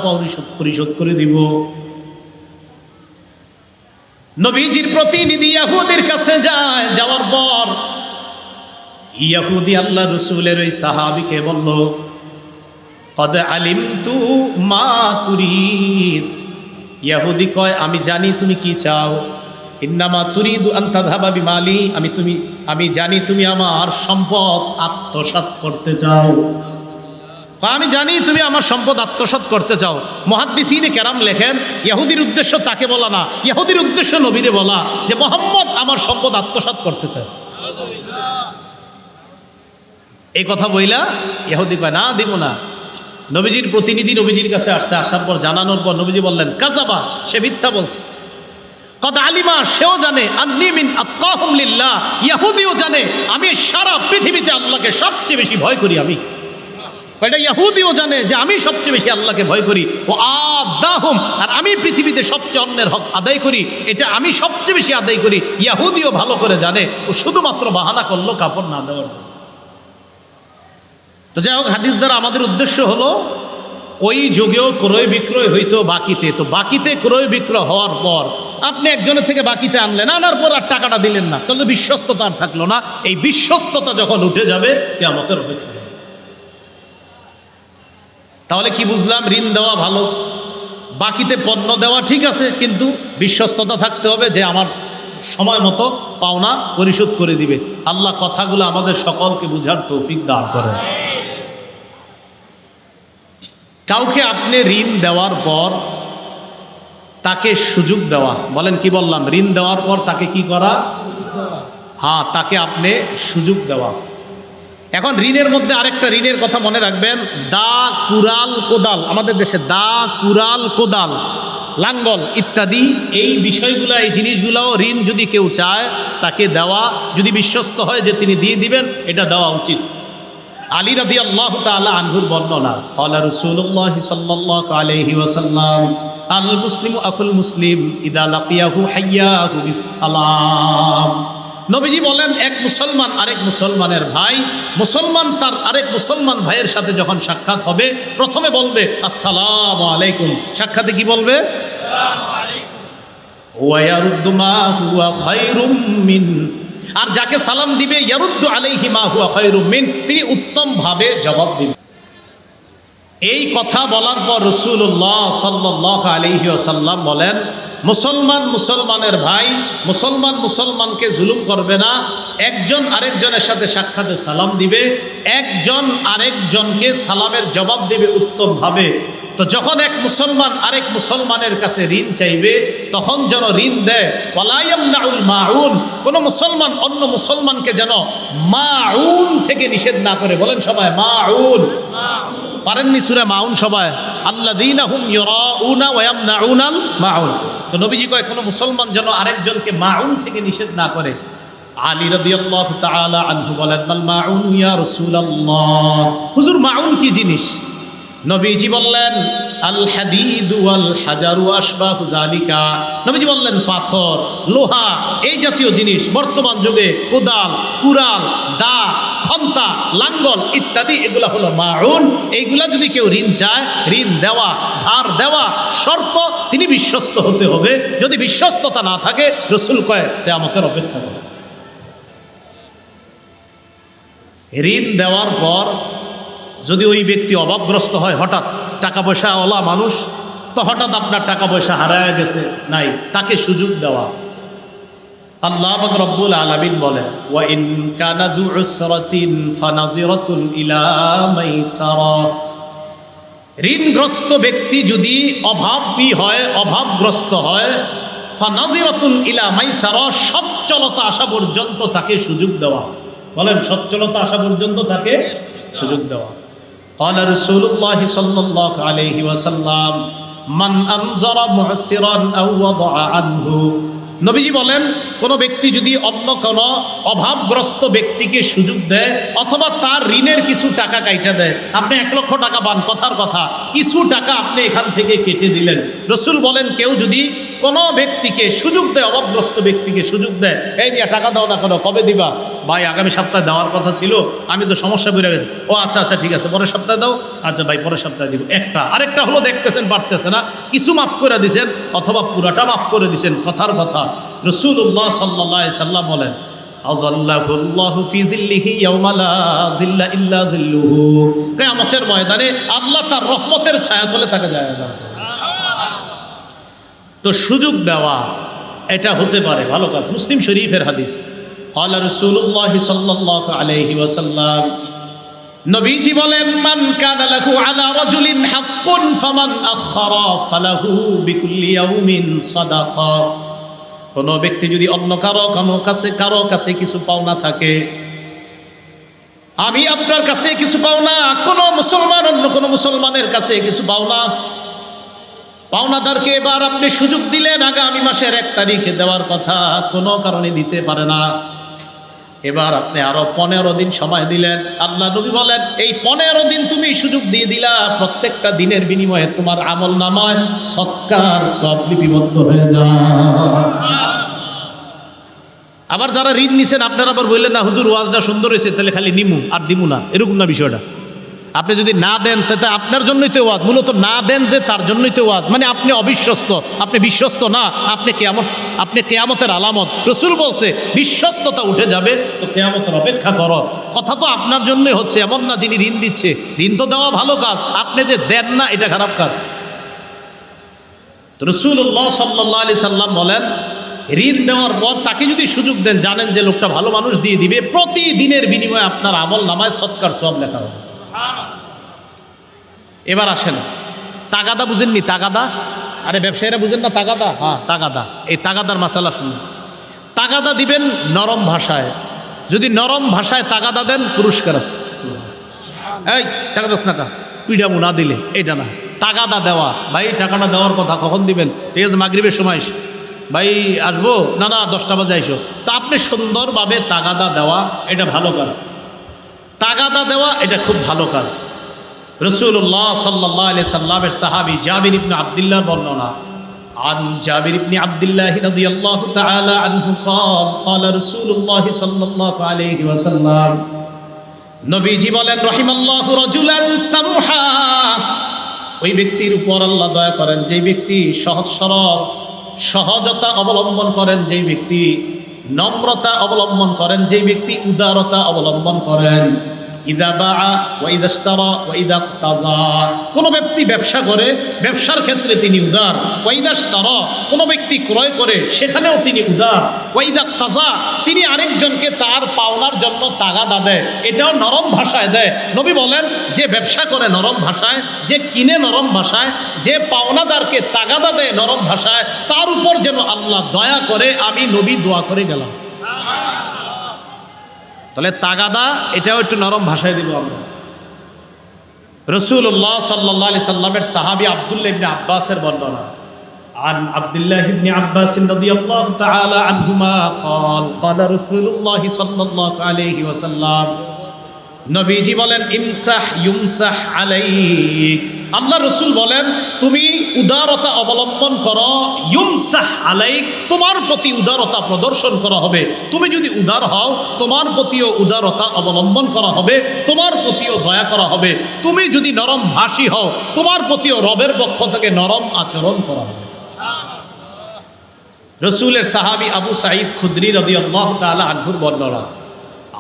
পরিশোধ করে দিব। নবীজির প্রতিনিধি ইহুদির কাছে যায়, যাওয়ার পর ইহুদি আল্লাহ রাসূলের ওই সাহাবীকে বলল, কদ আলিমতু মা তুরিদ, ইহুদি কয় আমি জানি তুমি কি চাও। ইন্নামা তুরিদু আন তাযহাবা বিমালি, আমি জানি তুমি আমার সম্পদ আত্মসাৎ করতে চাও। আমি জানি তুমি আমার সম্পদ আত্মসাৎ করতে চাও। মুহাদ্দিসিনে কেরাম লেখেন, ইহুদির উদ্দেশ্য তাকে বলা না, ইহুদির উদ্দেশ্য নবীরে বলা যে মুহাম্মদ আমার সম্পদ আত্মসাৎ করতে চায়। এই কথা বইলা ইহুদি কয় না, দিব না। নবীজির প্রতিনিধি নবীজির কাছে আসছে, আসার পর জানানোর পর নবীজি বললেন, কাযাবা, সে মিথ্যা বলছে। কদ আলিমা, সেও জানে, আন্নী মিন আতকাহুম লিল্লাহ, ইহুদিও জানে আমি সারা পৃথিবীতে আল্লাহকে সবচেয়ে বেশি ভয় করি। আমি এটা ইহুদিও জানে যে আমি সবচেয়ে বেশি আল্লাহকে ভয় করি। ও আদাহুম, আর আমি পৃথিবীতে সবচেয়ে অন্যের হক আদায় করি, এটা আমি সবচেয়ে বেশি আদায় করি। ইহুদিও ভালো করে জানে, ও শুধুমাত্র বাহানা করলো কাপড় না দেওয়ার জন্য। তো যাই হোক, হাদিস দ্বারা আমাদের উদ্দেশ্য হলো, ওই যুগেও ক্রয় বিক্রয় হইতো বাকিতে। তো বাকিতে ক্রয় বিক্রয় হওয়ার পর আপনি একজনের থেকে বাকিতে আনলেন, আনার পর আর টাকাটা দিলেন না, তাহলে বিশ্বস্ততা আর থাকলো না। এই বিশ্বস্ততা যখন উঠে যাবে, কিয়ামতের অপেক্ষা। তাহলে কি বুঝলাম? ঋণ দেওয়া ভালো, বাকিতে পণ্য দেওয়া ঠিক আছে, কিন্তু বিশ্বস্ততা থাকতে হবে যে আমার সময় মতো পাওনা পরিশোধ করে দিবে। আল্লাহ কথাগুলো আমাদের সকলকে বুঝার তৌফিক দান করেন। কাউকে আপনি ঋণ দেওয়ার পর তাকে সুযোগ দেওয়া, বলেন কি বললাম, ঋণ দেওয়ার পর তাকে কি করা? হ্যাঁ, তাকে আপনি সুযোগ দেওয়া। এখন ঋণের মধ্যে আরেকটা ঋণের কথা মনে রাখবেন, দা, কুড়াল, কোদাল। আমাদের দেশে দা, কুড়াল, কোদাল, লাঙ্গল ইত্যাদি এই বিষয়গুলো, এই জিনিসগুলোও ঋণ যদি কেউ চায় তাকে দেওয়া, যদি বিশ্বস্ত হয় যে তিনি দিয়ে দিবেন, এটা দেওয়া উচিত। আলী রাদিয়াল্লাহু তাআলা আনহুর বর্ণনা, ক্বালা রাসূলুল্লাহ সাল্লাল্লাহু আলাইহি ওয়াসাল্লাম, আল মুসলিমু আখুল মুসলিম ইদা লাকিয়াহু হাইয়াহু বিসসালাম। নবীজি বলেন, এক মুসলমান আরেক মুসলমানের ভাই, মুসলমান তার আরেক মুসলমান ভাইয়ের সাথে যখন সাক্ষাৎ হবে প্রথমে বলবে আসসালামু আলাইকুম। সাক্ষাতে কি বলবে? আসসালামু আলাইকুম। ওয়া ইয়ারুদ্দু মা হুয়া খায়রুম মিন, আর যাকে সালাম দিবে ইয়ারুদ্দু আলাইহি মা হুয়া খায়রুম মিন, তিনি উত্তমভাবে জবাব দিবেন। এই কথা বলার পর রাসূলুল্লাহ সাল্লাল্লাহু আলাইহি ওয়াসাল্লাম বলেন, মুসলমান মুসলমানের ভাই, মুসলমান মুসলমানকে জুলুম করবে না, একজন আরেকজনের সাথে সাক্ষাতে সালাম দিবে, একজন আরেকজনকে সালামের জবাব দেবে উত্তমভাবে। তো যখন এক মুসলমান আরেক মুসলমানের কাছে ঋণ চাইবে তখন যেন ঋণ দেয়, ওয়ালা ইয়ামনাউল মাউন, কোন মুসলমান অন্য মুসলমানকে যেন মাউন থেকে নিষেধ না করে। বলেন সবাই মাউন। পারেননি সূরা মাউন সবাই? আল্লাযীনা হুম ইউরাউনা ওয়া ইয়ামনাউনাল মাউন। তো নবীজি কয় কোন মুসলমান যেন আরেকজনকে মাউন থেকে নিষেধ না করে। আলী রাদিয়াল্লাহু তাআলা আনহু বলেন, মাল মাউন ইয়া রাসূলুল্লাহ, হুজুর মাউন কি জিনিস? নবীজি বললেন, আল হাদিদু ওয়াল হাজারু আশবাহু যালিকা। নবীজি বললেন, পাথর, লোহা, এই জাতীয় জিনিস, বর্তমান যুগে কোদাল, কুড়াল, দা, খন্তা, লাঙ্গল ইত্যাদি, এগুলা হলো মাউন। এইগুলা যদি কেউ ঋণ চায়, ঋণ দেওয়া, ধার দেওয়া, শর্ত তিনি বিশ্বস্ত হতে হবে। যদি বিশ্বস্ততা না থাকে, রাসূল কয় কিয়ামতের অপেক্ষা করে। ঋণ দেওয়ার পর যদি ওই ব্যক্তি অভাবগ্রস্ত হয়, হঠাৎ টাকা পয়সাওয়ালা মানুষ, তো হঠাৎ আপনার টাকা পয়সা হারায় গেছে, নাই, তাকে সুযোগ দেওয়া। আল্লাহ পাক রব্বুল আলামিন বলেন, ওয়া ইন কানা যু উসরাতিন ফানাজিরাতুন ইলা মাইসারা। ঋণগ্রস্ত ব্যক্তি যদি অভাবী হয়, অভাবগ্রস্ত হয়, ফানাজিরাতুন ইলা মাইসারা, সচ্ছলতা আসা পর্যন্ত তাকে সুযোগ দেওয়া। বলেন, সচ্ছলতা আসা পর্যন্ত তাকে সুযোগ দেওয়া। ক্বালা রাসূলুল্লাহ সাল্লাল্লাহু আলাইহি ওয়াসাল্লাম, মান আনজারা মুহসিরান আও ওয়াদাআ আনহু। নবীজি বলেন, কোনো ব্যক্তি যদি অন্য কোনো অভাবগ্রস্ত ব্যক্তিকে সুযোগ দেয় অথবা তার ঋণের কিছু টাকা কাইটা দেয়, আপনি 1 লক্ষ টাকা পান, কথার কথা কিছু টাকা আপনি এখান থেকে কেটে দিলেন। রাসূল বলেন, কেউ যদি কোনো ব্যক্তিকে সুযোগ দেয়, অভাবগ্রস্ত ব্যক্তিকে সুযোগ দেয়, এই নিয়ে টাকা দাও না কেন, কবে দিবা? ভাই আগামী সপ্তাহে দেওয়ার কথা ছিল, আমি তো সমস্যা বেড়ে গেছে। ও আচ্ছা আচ্ছা ঠিক আছে, পরের সপ্তাহে দাও। আচ্ছা ভাই পরের সপ্তাহে দিব। একটা আরেকটা হলো দেখতেছেন পারতেছে না, কিছু মাফ করে দিছেন অথবা পুরাটা মাফ করে দিছেন, কথার কথা। রাসূলুল্লাহ সাল্লাল্লাহু আলাইহি সাল্লাম বলেন, আযাল্লাহুল্লাহু ফি জিল্লিহি ইয়াওমা লা জিল্লা ইল্লা জিল্লুহু। কিয়ামতের ময়দানে আল্লাহ তার রহমতের ছায়াতলে তাকে জায়গা দান করবেন। তো সুযোগ দেওয়া এটা হতে পারে ভালো কাজ। মুসলিম শরীফের হাদিস, ক্বালা রাসূলুল্লাহ সাল্লাল্লাহু আলাইহি ওয়াসাল্লাম, নবীজি বলেন, মান কানা লাহু আলা রাজুলিন হাক্কুন ফামান আখারা ফালাহু বিকুল্লি ইয়াউমিন সাদাকা। কোনো ব্যক্তি যদি অন্য কারো কাছে কিছু পাওনা থাকে, আমি আপনার কাছে কিছু পাওনা, কোনো মুসলমান অন্য কোনো মুসলমানের কাছে কিছু পাওনা, পাওনাদারকে এবার আপনি সুযোগ দিলেন আগামী মাসের 1 তারিখে দেওয়ার কথা, কোনো কারণে দিতে পারে না, এবার আপনি আরো 15 দিন সময় দিলেন। আল্লাহ নবী বলেন, এই 15 দিন তুমি সুযোগ দিয়ে দিলা, প্রত্যেকটা দিনের বিনিময়ে তোমার আমল নামায় সৎকার সব লিপিবদ্ধ হয়ে যায়। আবার যারা ঋণ নিছেন আপনারা আবার বললেন না হুজুর ওয়াজটা সুন্দর হয়েছে, তাহলে খালি নিমু আর দিমু না, এরকম না বিষয়টা। আপনি যদি না দেন তাতে আপনার জন্যই তো ওয়াজ, মূলত না দেন যে তার জন্যই তো ওয়াজ, মানে আপনি অবিশ্বস্ত, আপনি বিশ্বস্ত না, আপনি কিয়ামতের আলামত। রাসূল বলছে বিশ্বস্ততা উঠে যাবে, তো কিয়ামতের অপেক্ষা করো। কথা তো আপনার জন্যই হচ্ছে, এমন না যিনি ঋণ দিচ্ছে, ঋণ তো দেওয়া ভালো কাজ, আপনি যে দেন না এটা খারাপ কাজ। তো রাসূলুল্লাহ সাল্লাল্লাহু আলাইহি সাল্লাম বলেন, ঋণ দেওয়ার পর তাকে যদি সুযোগ দেন, জানেন যে লোকটা ভালো মানুষ দিয়ে দিবে, প্রতিদিনের বিনিময়ে আপনার আমল নামায় সৎকার সওয়াব লেখা হবে। এবার আসেন তাগাদা বুঝেননি? তাগাদা, আরে ব্যবসায়ীরা বুঝেন না তাগাদা? হ্যাঁ তাগাদা, এই তাগাদার মাসালা শুনুন। তাগাদা দিবেন নরম ভাষায়, যদি নরম ভাষায় তাগাদা দেন পুরস্কার আছে। এই টাকা দাস না, পিডামু না দিলে এটা না। তাগাদা দেওয়া, ভাই টাকাটা দেওয়ার কথা কখন দিবেন? ঠিক আছে মাগরিবের সময় ভাই আসবো, না না 10টা বাজে আইসো। তা আপনি সুন্দরভাবে তাগাদা দেওয়া এটা ভালো কাজ। তাগাদা দেওয়া এটা খুব ভালো কাজ। রাসূলুল্লাহ সাল্লাল্লাহু আলাইহি সাল্লামের সাহাবী জাবির ইবনে আব্দুল্লাহর বর্ণনা, عن جابر بن عبد الله رضي الله تعالى عنه قال قال رسول الله صلى الله عليه وسلم নবীজি বলেন রহিমাল্লাহু রাজুলান সামহা, ওই ব্যক্তির উপর আল্লাহ দয়া করেন যেই ব্যক্তি সহজ সরল সহজতা অবলম্বন করেন, যেই ব্যক্তি নম্রতা অবলম্বন করেন, যেই ব্যক্তি উদারতা অবলম্বন করেন। ইদা বাআ ওয়া ইদা ইশতারা ওয়া ইদা ইক্তাজা, কোন ব্যক্তি ব্যবসা করে ব্যবসার ক্ষেত্রে তিনি উদার। ওয়া ইদা ইশতারা, কোন ব্যক্তি ক্রয় করে সেখানেও তিনি উদার। ওয়া ইদা ইক্তাজা, তিনি আরেকজনকে তার পাওনার জন্য তাগাদা দেয়, এটাও নরম ভাষায় দেয়। নবী বলেন যে ব্যবসা করে নরম ভাষায়, যে কিনে নরম ভাষায়, যে পাওনাদারকে তাগাদা দেয় নরম ভাষায়, তার উপর যেন আল্লাহ দয়া করে, আমি নবী দোয়া করে গেলাম। তাহলে তাগাদা এটাও একটু নরম ভাষায় দিব আমরা। রাসূলুল্লাহ সাল্লাল্লাহু আলাইহি সাল্লামের সাহাবী আব্দুল্লাহ ইবনে আব্বাসের বর্ণনা, عن عبد الله بن عباس رضي الله تعالى عنهما قال قال رسول الله صلى الله عليه وسلم নবীজি বলেন ইমসাহ ইউমসাহ আলাইক, আল্লাহ রসুল বলেন তুমি উদারতা অবলম্বন করো, ইউমসাহ আলাইক, তোমার প্রতি উদারতা প্রদর্শন করা হবে। তুমি যদি উদার হও তোমার প্রতিও উদারতা অবলম্বন করা হবে, তোমার প্রতিও দয়া করা হবে। তুমি যদি নরম ভাষী হও তোমার প্রতিও রবের পক্ষ থেকে নরম আচরণ করা হবে। রসুলের সাহাবী আবু সাঈদ খুদরি রাদিয়াল্লাহু তাআলা আনহুর বর্ণনা,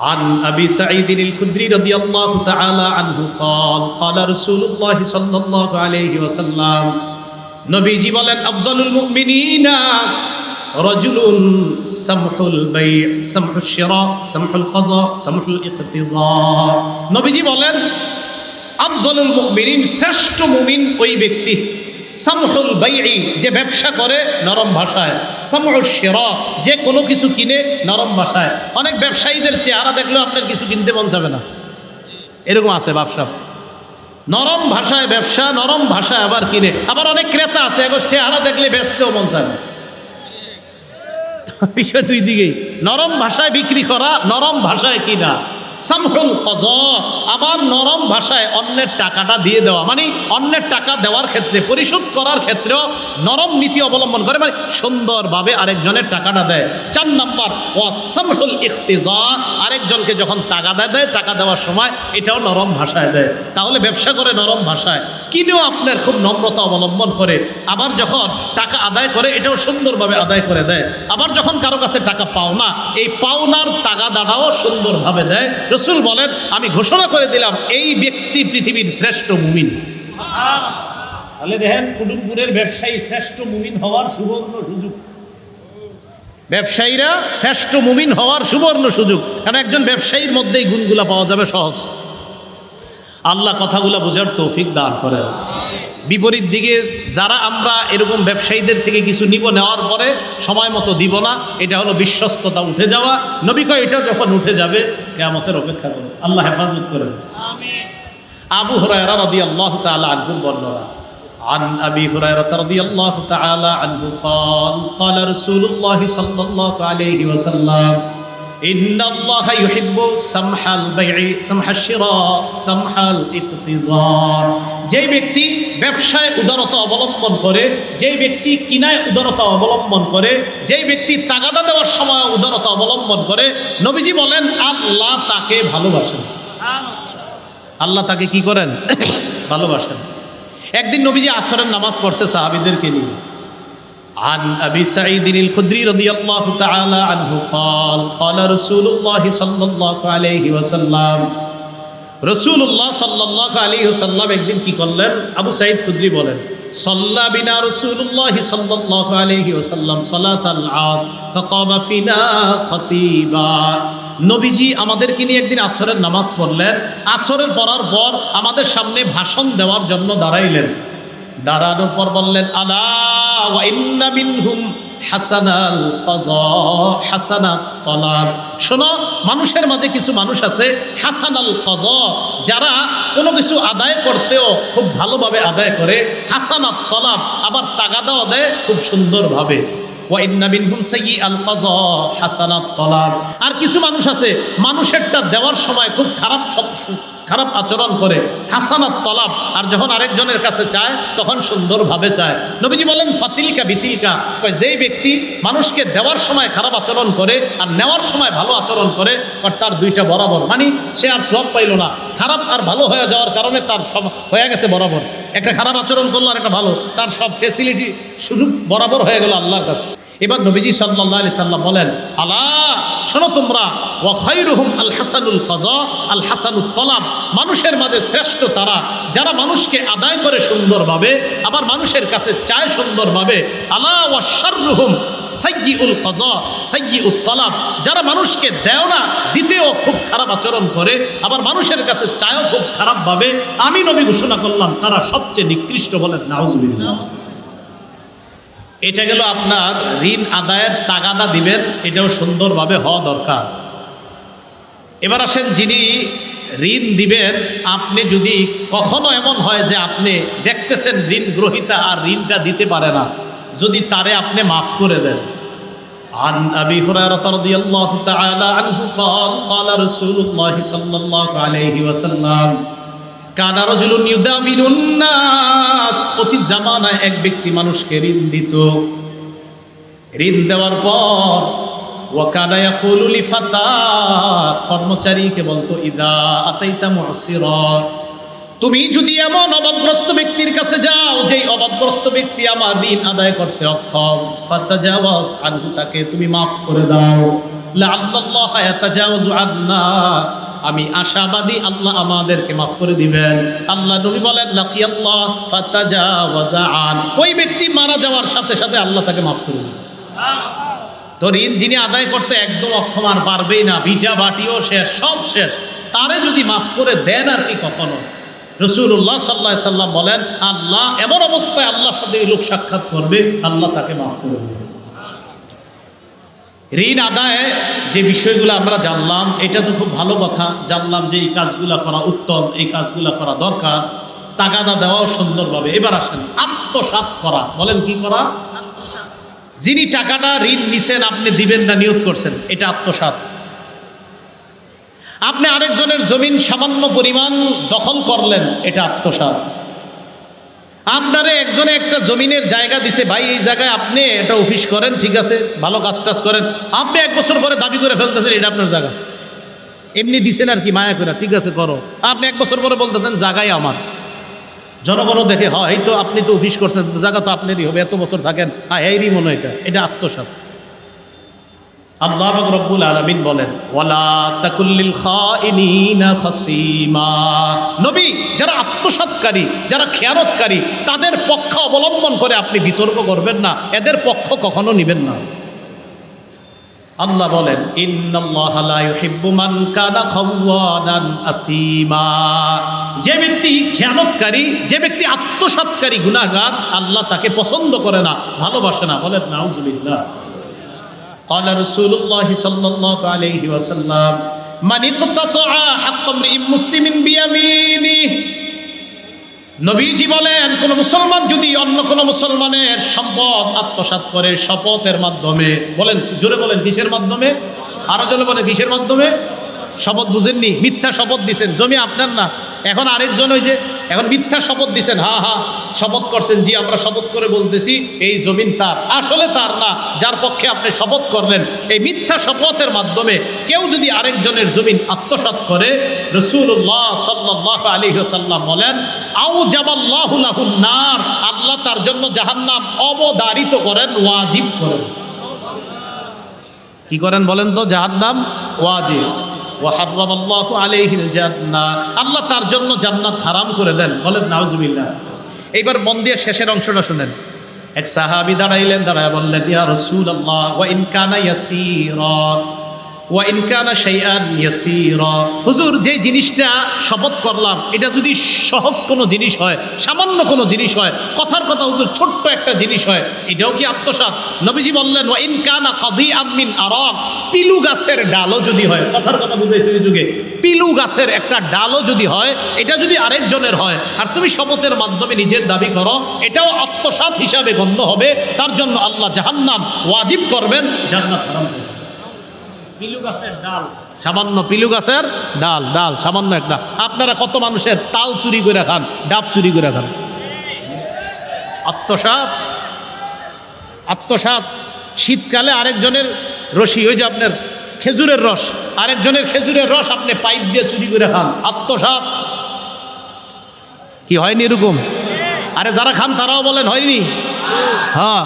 عن أبي سعيد الخدري رضي الله تعالى عنه قال قال رسول الله صلى الله عليه وسلم নবীজি বলেন আফজালুল মুমিনিনা রাজুলুন সামহুল বাই সামহুশ শিরা সামহুল কাযা সামহুল ইকতিজা। নবীজি বলেন আফজালুল মুমিনিন, শ্রেষ্ঠ মুমিন ওই ব্যক্তি, সামহুল বাইঈ, যে ব্যবসা করে নরম ভাষায়, সামহুশ শিরা, যে কোনো কিছু কিনে নরম ভাষায়। অনেক ব্যবসায়ীদের চেহারা দেখলেও আপনার কিছু কিনতে মন যাবে না, এরকম আছে ব্যবসা। নরম ভাষায় ব্যবসা, নরম ভাষায় আবার কিনে। আবার অনেক ক্রেতা আছে এগো চেহারা দেখলে বেচতেও মন চায় না। বিষয় দুই দিকেই, নরম ভাষায় বিক্রি করা, নরম ভাষায় কিনা। সামহুল কাযা, আবার নরম ভাষায় অন্যের টাকাটা দিয়ে দেওয়া, মানে অন্যের টাকা দেওয়ার ক্ষেত্রে, পরিশোধ করার ক্ষেত্রেও নরম নীতি অবলম্বন করে, মানে সুন্দরভাবে আরেকজনের টাকাটা দেয়। 4 নম্বর ওয়া সামহুল ইখতিজা, আরেকজনকে যখন তাগাদা দেয় টাকা দেওয়ার সময় এটাও নরম ভাষায় দেয়। তাহলে ব্যবসা করে নরম ভাষায়, কিনেও আপনার খুব নম্রতা অবলম্বন করে, আবার যখন টাকা আদায় করে এটাও সুন্দরভাবে আদায় করে দেয়। আবার যখন কারো কাছে টাকা পাওনা, এই পাওনার তাগাদাটাও সুন্দরভাবে দেয়। রসুল বলেন আমি ঘোষণা করে দিলাম এই ব্যক্তি পৃথিবীর শ্রেষ্ঠ মুমিন। তাহলে দেখেন কুটুমপুরের ব্যবসায়ী শ্রেষ্ঠ মুমিন হওয়ার সুবর্ণ সুযোগ। ব্যবসায়ীরা শ্রেষ্ঠ মুমিন হওয়ার সুবর্ণ সুযোগ, কারণ একজন ব্যবসায়ীর মধ্যেই গুণগুলা পাওয়া যাবে সহজ। আল্লাহ কথাগুলো বোঝার তৌফিক দান করেন। বিপরীত দিকে যারা আমরা এরকম ব্যবসায়ীদের থেকে কিছু নিব, নেওয়ার পরে সময় মতো দিব না, এটা হলো বিশ্বস্ততা উঠে যাওয়া। নবী কয় এটা যখন উঠে যাবে কিয়ামতের অপেক্ষা করুন, আল্লাহ হেফাজত করেন। আমিন। আবু হুরায়রা রাদিয়াল্লাহু তাআলা আনহুর বর্ণনা, عن أبي هريرة رضي الله تعالى عنه قال قال رسول الله صلى الله عليه وسلم إن الله يحب سمح البيع سمح الشراء سمح الاقتضاء। যে ব্যক্তি ব্যবসায় উদারতা অবলম্বন করে, যে ব্যক্তি কিনায় উদারতা অবলম্বন করে, যে ব্যক্তি তাগাদা দেওয়ার সময় উদারতা অবলম্বন করে, নবীজি বলেন আল্লাহ তাকে ভালোবাসেন। আল্লাহ তাকে কি করেন? ভালোবাসেন। একদিন নবীজি আসরের নামাজ পড়ছে সাহাবীদেরকে নিয়ে। عن أبي سعيد الخدري رضي الله تعالى عنه قال قال رسول الله صلى الله عليه وسلم রাসূলুল্লাহ সাল্লাল্লাহু আলাইহি ওয়াসাল্লাম একদিন কি করলেন? আবু সাঈদ খুদরি বলেন সাল্লা বিনা রাসূলুল্লাহ সাল্লাল্লাহু আলাইহি ওয়াসাল্লাম সালাতাল আসর ফাকামা ফিনা খতিবা। নবীজি আমাদেরকে নিয়ে একদিন আসরের নামাজ পড়লেন। আসরের পড়ার পর আমাদের সামনে ভাষণ দেওয়ার জন্য দাঁড়াইলেন। দাঁড়ানোর পর বললেন, আলা ওয়া ইন্না মিনহুম হাসানাল কাযা হাসানাত তলাব। শোনো, মানুষের মাঝে কিছু মানুষ আছে হাসানাল কাযা, যারা কোনো কিছু আদায় করতেও খুব ভালোভাবে আদায় করে, হাসানাত তলাব, আবার তাগাদাও দেয় খুব সুন্দরভাবে। ওয়া ইন্না মিনহুম সাইয়্যিআল কাযা হাসানাত তলাব। আর কিছু মানুষ আছে মানুষেরটা দেওয়ার সময় খুব খারাপ আচরণ করে, হাসানাত তলাব, আর যখন আরেকজনের কাছে চায় তখন সুন্দরভাবে চায়। নবীজি বলেন ফাতিলকা বিতিলকা, কয় যেই ব্যক্তি মানুষকে দেওয়ার সময় খারাপ আচরণ করে আর নেওয়ার সময় ভালো আচরণ করে, তার দুইটা বরাবর, মানে সে আর সওয়াব পাইল না। খারাপ আর ভালো হয়ে যাওয়ার কারণে তার সব হয়ে গেছে বরাবর। একটা খারাপ আচরণ করলো আর একটা ভালো, তার সব ফ্যাসিলিটি সুযোগ বরাবর হয়ে গেল আল্লাহর কাছে। এবার নবীজি সাল্লাল্লাহু আলাইহি সাল্লাম বলেন, আলা শোনো তোমরা, ওয়া খায়রুহুম আল হাসানুল কাযা আল হাসানুত তলাব। মানুষের মাঝে শ্রেষ্ঠ তারা যারা মানুষকে আদায় করে সুন্দরভাবে, আবার মানুষের কাছে চায় সুন্দরভাবে। আলা ওয়া শাররুহুম সাইয়্যিউল কাযা সাইয়্যিউত তলাব। যারা মানুষকে দেও না, দিতেও খুব খারাপ আচরণ করে, আবার মানুষের কাছে চায়ও খুব খারাপভাবে, আমি নবী ঘোষণা করলাম তারা সবচেয়ে নিকৃষ্ট। বলেন নাউযুবিল্লাহ। এটা গেল আপনার ঋণ আদায়ের তাগাদা দিবেন, এটাও সুন্দরভাবে হওয়া দরকার। এবার আসেন, যিনি ঋণ দিবেন, আপনি যদি কখনো এমন হয় যে আপনি দেখতেছেন ঋণ গ্রহীতা আর ঋণটা দিতে পারে না, যদি তারে আপনি মাফ করে দেন। আন আবি হুরায়রা রাদিয়াল্লাহু তাআলা আনহু قال قال رسول الله صلى الله عليه وسلم কানা রাজুলুন ইউদাবিনুন নাস। অতীত জামানায় এক ব্যক্তি মানুষকে ঋণ দিত। ঋণ দেওয়ার পর ওয়া কানা ইয়াকুলু লিফাতা, কর্মচারীকে বলতো, ইদা আতাইতা মুসিরা, তুমি যদি এমন অভাবগ্রস্ত ব্যক্তির কাছে যাও যেই অভাবগ্রস্ত ব্যক্তি আমার ঋণ আদায় করতে অক্ষম, ফাতাজাওয়াজ আনহু, তাকে তুমি মাফ করে দাও। লাআল্লাল্লাহ ইয়াতাজাওয়াজু আন্না, আমি আশাবাদী আল্লাহ আমাদেরকে মাফ করে দিবেন। আল্লাহ নবী বলেন, লাকিয়াল্লাহ ফাতাজাওয়াজা আন, ওই ব্যক্তি মারা যাওয়ার সাথে সাথে আল্লাহ তাকে মাফ করে দিয়েছে। তো ঋণ যিনি আদায় করতে একদম অক্ষম, আর পারবেই না, ভিটা বাটিও শেষ, সব শেষ, তারে যদি মাফ করে দেন আর কি কখনো। রাসূলুল্লাহ সাল্লাল্লাহু আলাইহি সাল্লাম বলেন, আল্লাহ এমন অবস্থায় আল্লাহর সাথে এই লোক সাক্ষাৎ করবে, আল্লাহ তাকে মাফ করে দেবে। ঋণ আদায়ে যে বিষয়গুলো আমরা জানলাম, এটা তো খুব ভালো কথা, জানলাম যে এই কাজগুলো করা উত্তম, এই কাজগুলো করা দরকার, তাগাদা দেওয়াও সুন্দরভাবে। এবার আসেন আত্মসাৎ করা। বলেন কি করা? যিনি টাকাটা ঋণ নিছেন, আপনি দিবেন না নিয়ত করছেন, এটা আত্মসাৎ। আপনি আরেকজনের জমিন সামান্য পরিমাণ দখল করলেন, এটা আত্মসাৎ। আপনারে একজনে একটা জমিনের জায়গা দিছে, ভাই এই জায়গায় আপনি একটা অফিস করেন, ঠিক আছে, ভালো কাজ টাজ করেন, আপনি 1 বছর পরে দাবি করে ফেলতেছেন এটা আপনার জায়গা। এমনি দিছেন আর কি, মায়া করে, ঠিক আছে করো, আপনি 1 বছর পরে বলতেছেন জায়গায় আমার। জনগণও দেখে, হয় তো আপনি তো অফিস করছেন, জায়গা তো আপনারই হবে, এত বছর থাকেন, এরই মনে এটা আত্মসাৎ। আল্লাহ পাক রব্বুল আলামিন বলেন, ওয়ালা তাকুল্লিল খাইনিনা খাসিমা। নবী, যারা আত্মসাৎকারী, যারা খেয়ানতকারী, তাদের পক্ষ অবলম্বন করে আপনি বিতর্ক করবেন না, এদের পক্ষ কখনো নেবেন না। আল্লাহ বলেন, ইন্নাল্লাহা লা ইউহিব্বু মান কানা খাওয়ানান আসিমা। যে ব্যক্তি খেয়ানতকারী, যে ব্যক্তি আত্মসাৎকারী, গুনাহগার, আল্লাহ তাকে পছন্দ করে না, ভালোবাসে না। বলেন নাউযুবিল্লাহ। قال رسول الله صلى الله عليه وسلم من اقتطع حق امرئ مسلم بيمينه। নবীজি বলেন, কোন মুসলমান যদি অন্য কোন মুসলমানের সম্পদ আত্মসাৎ করে শপথের মাধ্যমে, বলেন জোরে বলেন কিসের মাধ্যমে? আরো জোরে বলেন কিসের মাধ্যমে? শপথ বুঝেননি? মিথ্যা শপথ দিছেন, জমি আপনার না, এখন আরেকজন, ওই যে এখন মিথ্যা শপথ দিছেন, শপথ করছেন, জি আমরা শপথ করে বলতেছি এই জমিন তার, আসলে তার না, যার পক্ষে আপনি শপথ করলেন। এই মিথ্যা শপথের মাধ্যমে কেউ যদি আরেকজনের জমিন আত্মসাৎ করে, রাসূলুল্লাহ সাল্লাল্লাহু আলাইহি ওয়াসাল্লাম বলেন, আউজাবাল্লাহু লাহুন নার, আল্লাহ তার জন্য জাহান্নাম অবধারিত করেন, ওয়াজিব করেন। কি করেন বলেন তো? জাহান্নাম ওয়াজিব। ওয়া হারামাল্লাহু আলাইহিল জান্নাহ, আল্লাহ তার জন্য জান্নাত হারাম করে দেন। বলেন নাউযুবিল্লাহ। এইবার মন দিয়ে শেষের অংশটা শুনেন। এক সাহাবী দাঁড়াইলেন, দাঁড়ায় বললেন, ইয়া রাসূলুল্লাহ ওয়া ইন কানা ইয়াসীরা, ওয়া ইন কানা শাইআন ইয়াসীরা, হুজুর যে জিনিসটা শপথ করলাম এটা যদি সহজ কোনো জিনিস হয়, সামান্য কোনো জিনিস হয়, কথার কথা হুজুর ছোট্ট একটা জিনিস হয়, এটাও কি আত্মসাৎ? নবীজি বললেন ওয়া ইন কানা কাদিআম মিন আরাক, পিলু গাছের ডালও যদি হয়, কথার কথা বুঝাইছে ওই যুগে, পিলু গাছের একটা ডালও যদি হয়, এটা যদি আরেকজনের হয় আর তুমি শপথের মাধ্যমে নিজের দাবি করো, এটাও আত্মসাৎ হিসাবে গণ্য হবে। তার জন্য আল্লাহ জাহান্নাম ওয়াজিব করবেন, জান্নাত হারাম করবেন। পিলু গাছের ডাল, সামান্য পিলু গাছের ডাল সামান্য একটা। আপনারা কত মানুষের তাল চুরি করে খান, ডাব চুরি করে খান। আত্মসাৎ। শীতকালে আরেকজনের রশি, ওই যে আপনার খেজুরের রস, আরেকজনের খেজুরের রস আপনি পাইপ দিয়ে চুরি করে খান, আত্মসাৎ। কি হয়নি এরকম? আরে যারা খান তারাও বলেন হয়নি? হ্যাঁ,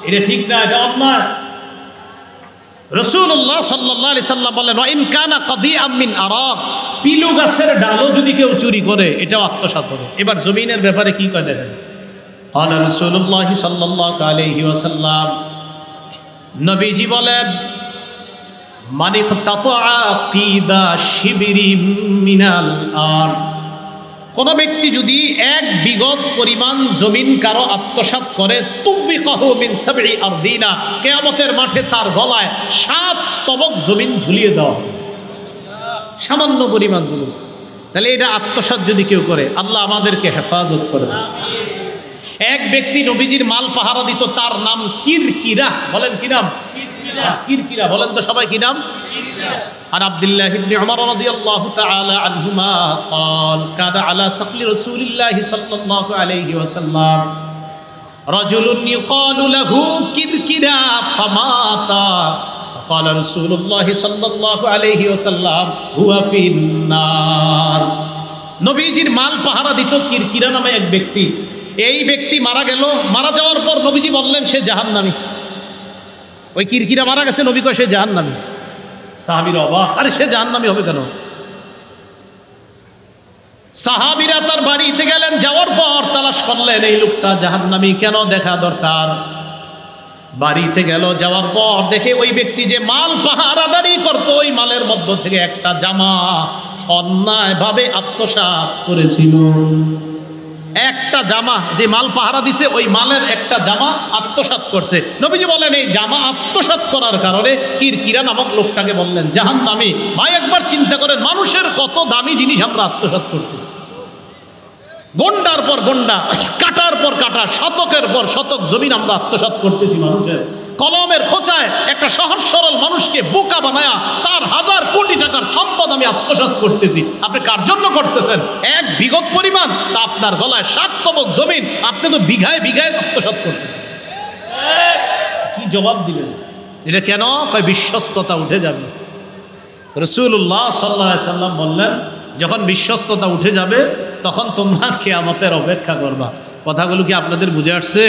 এটা ঠিক না, এটা অন্যায়। রাসূলুল্লাহ সাল্লাল্লাহু আলাইহি সাল্লাম বলেন ওয়া ইন কানা কাদিআম মিন আরাক, পিলু গাছের ডালও যদি কেউ চুরি করে এটাও আত্মসাৎ হবে। এবার জমিনের ব্যাপারে কি কয় দেখেন। ক্বালা রাসূলুল্লাহ সাল্লাল্লাহু আলাইহি ওয়াসাল্লাম, নবীজি বলেন মান ইকতাতা কিদা শিবরিম মিনাল আরদ, কোন ব্যক্তি যদি এক বিগত পরিমাণ জমিন কারো আত্মসাৎ করে, তুফিকাহু মিন সাবঈ আরদিনা, কিয়ামতের মাঠে তার গলায় 7 তবক জমিন ঝুলিয়ে দেওয়া হবে। সামান্য পরিমাণ জমিন। তাহলে এটা আত্মসাৎ যদি কেউ করে, আল্লাহ আমাদেরকে হেফাজত করবে। এক ব্যক্তি নবীজির মাল পাহারা দিত, তার নাম কিরকিরা। বলেন কি নাম? কিরকিরা। বলেন তো সবাই কি নাম? عن عبد الله بن عمر رضي الله تعالى عنهما قال كان على سقل رسول الله صلى الله عليه وسلم رجل يقال له كركرا فمات فقال رسول الله صلى الله عليه وسلم هو في النار। নবীজির মাল পাহারা দিত কিরকিরা নামে এক ব্যক্তি। এই ব্যক্তি মারা গেল। মারা যাওয়ার পর নবীজি বললেন সে জাহান্নামী। ওই কিরকিরা মারা গেছে, নবী কয় সে জাহান্নামী। সাহাবীরা অবাক, আরে সে জাহান্নামী হবে কেন? সাহাবীরা তার বাড়িতে গেলেন, যাওয়ার পর তালাশ করলেন এই লোকটা জাহান্নামী কেন, দেখা দরকার। বাড়িতে গেল, যাওয়ার পর দেখে ওই ব্যক্তি যে মাল পাহারাদারি করতো, ওই মালের মধ্য থেকে একটা জামা অন্যায়ভাবে আত্মসাৎ করেছিল। একটা জামা, যে মাল পাহারা দিছে ওই মালের একটা জামা আত্মসাৎ করছে। নবীজি বলেন এই জামা আত্মসাৎ করার কারণে কিরকিরা নামক লোকটাকে বললেন জাহান্নামী। ভাই একবার চিন্তা করেন, মানুষের কত দামি জিনিস আমরা আত্মসাৎ করতে, গন্ডার পর গন্ডা, কাটার পর কাটা, শতকের পর শতক জমিন আমরা আত্মসাৎ করতেছি। মানুষের কলমের খোঁচায় একটা সহজ সরল মানুষকে বোকা বানায়া তার 1000 কোটি টাকার সম্পদ আমি আত্মসাৎ করতেছি। আপনি কার জন্য করতেছেন? এক বিগত পরিমাণ, তা আপনার গলায় 7 তবক জমিন, আপনি তো বিঘায় বিঘায় আত্মসাৎ করতেছেন। কি জবাব দিবেন? এটা কেন? কয় বিশ্বস্ততা উঠে যাবে। রাসূলুল্লাহ সাল্লাল্লাহু আলাইহি সাল্লাম বললেন যখন বিশ্বস্ততা উঠে যাবে তখন তোমরা কিয়ামতের অপেক্ষা করবা। কথাগুলো কি আপনাদের বুঝে আসছে?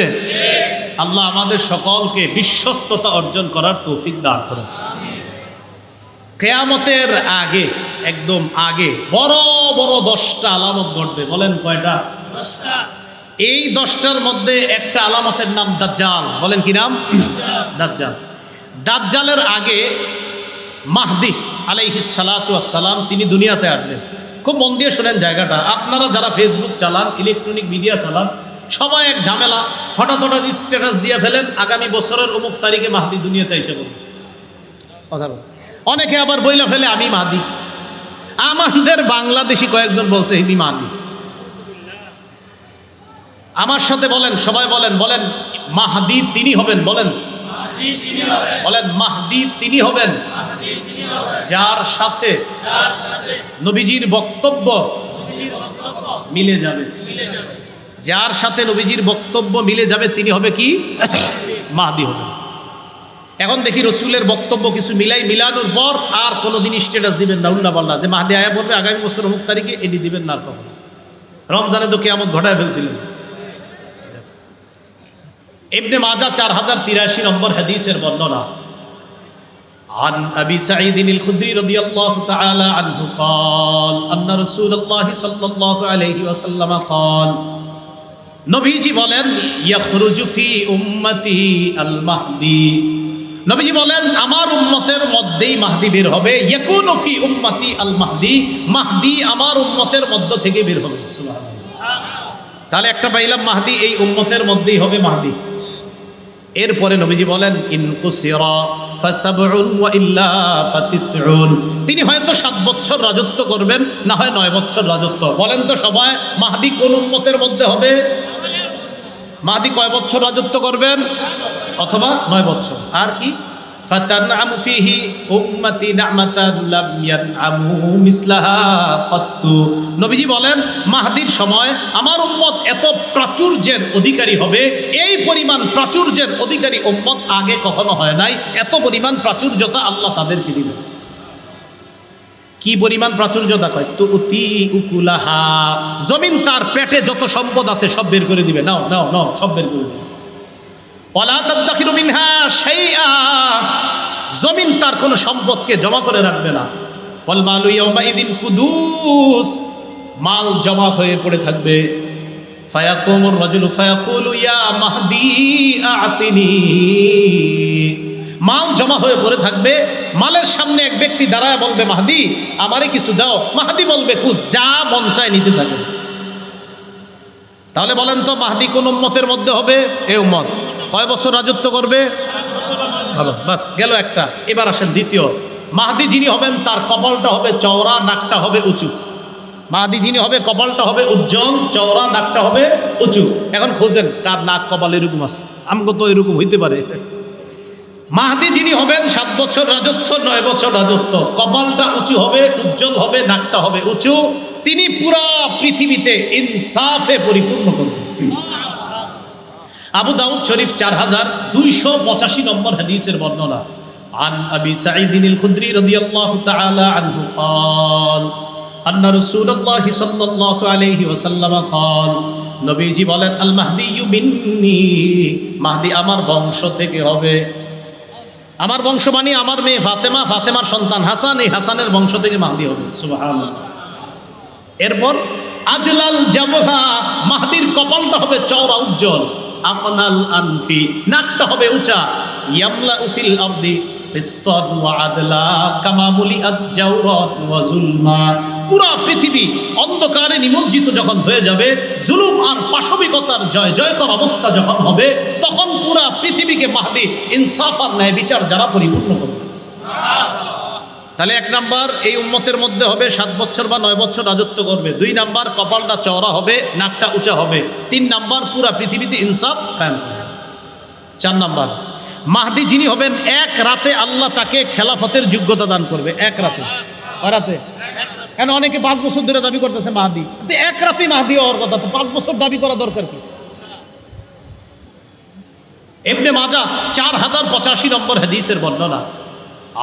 আল্লাহ আমাদের সকলকে বিশ্বস্ততা অর্জন করার তৌফিক দান করুন। কিয়ামতের আগে, একদম আগে বড় বড় 10টা আলামত ঘটবে। বলেন কয়টা? 10টা। এই 10টার মধ্যে একটা আলামতের নাম দাজ্জাল। বলেন কি নাম? দাজ্জাল। দাজ্জালের আগে মাহদি আলাইহিস সালাতু ওয়াস সালাম তিনি দুনিয়াতে আসবেন। খুব মন দিয়ে শোনেন জায়গাটা। আপনারা যারা ফেসবুক চালান, ইলেকট্রনিক মিডিয়া চালান, সবাই এক ঝামেলা, হঠাৎ হঠাৎ স্ট্যাটাস দিয়ে ফেলেন আগামী বছরের অমুক তারিখে মাহদি দুনিয়াতে এসে বলবে। কথা বল। অনেকে আবার বইলা ফেলে আমি মাহদি। আমাদের বাংলাদেশি কয়েকজন বলছে ইনি মাহদি। আমার সাথে বলেন, সবাই বলেন, বলেন মাহদি তিনি হবেন। বলেন বলেন মাহদি তিনি হবেন যার সাথে নবীজির বক্তব্য মিলে যাবে। যার সাথে নবীজির বক্তব্য মিলে যাবে তিনি হবে কি? মাহদি হবে। এখন দেখি রসুলের বক্তব্য কিছু মিলানোর পর আর কোনোদিন স্ট্যাটাস দিবেন না উল্টা পাল্টা, যে মাহদি আয়া পড়বে আগামী বছর অমুক তারিখে, এটি দিবেন না আর কখনো। রমজানে তো কিয়ামত ঘটায় ফেলছিলেন। ইবনে মাজাহ 4083 নম্বর হাদিসের বর্ণনা। عن أبي سعيد الخدري رضي الله تعالى عنه قال أن رسول الله صلى الله عليه وسلم قال নবীজি বলেন ইয়াখরুজু ফি উম্মতি আল মাহদি নবীজি বলেন আমার উম্মতের মধ্যেই মাহদি বের হবে, ইয়াকুনু ফি উম্মতি আল মাহদি, মাহদি আমার উম্মতের মধ্য থেকে বের হবে। সুবহানাল্লাহ। তাহলে একটা পাইলাম মাহদি এই উম্মতের মধ্যেই হবে মাহদি। এরপরে নবীজি বলেন ইন কুসিরা ফাসাবউন ওয়া ইল্লা ফাতিসউন, তিনি হয়তো 7 বছর রাজত্ব করবেন, না হয় 9 বছর রাজত্ব। বলেন তো সবাই, মাহদি কোন উম্মতের মধ্যে হবে? মাহদি কয় বছর রাজত্ব করবেন? অথবা 9 বছর। আর কি ফাতানআমু ফিহি উম্মতি নি'মাতান লাম ইয়ানআমু মিসলাহা কাত্তু। নবীজি বলেন মাহদির সময় আমার উম্মত এত প্রাচুর্যের অধিকারী হবে, এই পরিমাণ প্রাচুর্যের অধিকারী উম্মত আগে কখনো হয় নাই। এত পরিমাণ প্রাচুর্যতা আল্লাহ তাদেরকে দিবেন। কি পরিমাণ প্রাচুর্যতা কয় তুতি উকুলাহা, জমিন তার পেটে যত সম্পদ আছে সব বের করে দিবে। নাও নাও নাও, সব বের করে দিবে। ওয়ালা তাদখিরু মিনহা শাইআ, জমিন তার কোনো সম্পদকে জমা করে রাখবে না। ওয়াল মালু ইয়াউমাইদিন কুদুস, মাল জমা হয়ে পড়ে থাকবে। ফায়াকুমুর রাজুলু ফায়াকুলু ইয়া মাহদি আ'তিনি, মাল জমা হয়ে পড়ে থাকবে, মালের সামনে এক ব্যক্তি দাঁড়ায় বলবে মাহদি আমারে কিছু দাও। মাহদি বলবে খুঁজ, যা মন চায় নিতে থাকে। তাহলে বলেন তো মাহদি কোন উম্মতের মধ্যে হবে? এই উম্মত। কয় বছর রাজত্ব করবে? ভালো, বাস গেল একটা। এবার আসেন দ্বিতীয়। মাহদি যিনি হবেন তার কপালটা হবে চওড়া, নাকটা হবে উঁচু। মাহদি যিনি হবে কপালটা হবে উজ্জ্বল, চওড়া, নাকটা হবে উঁচু। এখন খোঁজেন কার নাক কপাল এরকম আছে, আমগো তো এরকম হইতে পারে। মাহদি যিনি হবেন 7 বছর রাজত্ব, 9 বছর রাজত্ব, কপালটা উঁচু হবে, উজ্জ্বল হবে, নাকটা হবে উঁচু, তিনি পুরা পৃথিবীতে ইনসাফে পরিপূর্ণ করবেন। আবু দাউদ শরীফ 4285 নম্বর হাদিসের বর্ণনা। আন আবি সাঈদ আল খুদরি রাদিয়াল্লাহু তাআলা আনহু قال أن رسول الله صلى الله عليه وسلم قال, নবীজি বলেন আল মাহদিয়্যু মিন্নি, মাহদি আমার বংশ থেকে হবে। আমার বংশ মানে আমার মেয়ে ফাতেমা, ফাতেমার সন্তান হাসান, এই হাসানের বংশ থেকে মাহদি হবে। সুবহানাল্লাহ। এরপর আজলাল জাবহা, মাহদির কপালটা হবে চওড়া, উজ্জ্বল। আকনাল আনফি, নাকটা হবে উঁচা। ইয়ামলাউ ফিল আরদি কিসতান ওয়া আদলা কামা মুলিআত জাওরান ওয়া যুলমা, পুরা পৃথিবী অন্ধকারে নিমজ্জিত যখন হয়ে যাবে, জুলুম আর পাশবিকতার জয় জয়কর অবস্থা যখন হবে, তখন পুরা পৃথিবীকে মাহদি ইনসাফ আর ন্যায় বিচার যারা পরিপূর্ণ করবে। তাহলে 1 নাম্বার এই উম্মতের মধ্যে হবে 7 বছর বা 9 বছর রাজত্ব করবে। 2 নাম্বার কপালটা চওড়া হবে, নাকটা উঁচা হবে। 3 নাম্বার পুরা পৃথিবীতে ইনসাফ কায়েম করবে। 4 নাম্বার মাহদি যিনি হবেন এক রাতে আল্লাহ তাকে খেলাফতের যোগ্যতা দান করবে। এক রাতে, রাতে কেন অনেকে 5 বছর ধরে দাবি করতেছে মাহদি, তো এক রাতে মাহদি হওয়ার কথা, তো 5 বছর দাবি করা দরকার কি? ইবনে মাজাহ 4085 নম্বর হাদিসের বর্ণনা।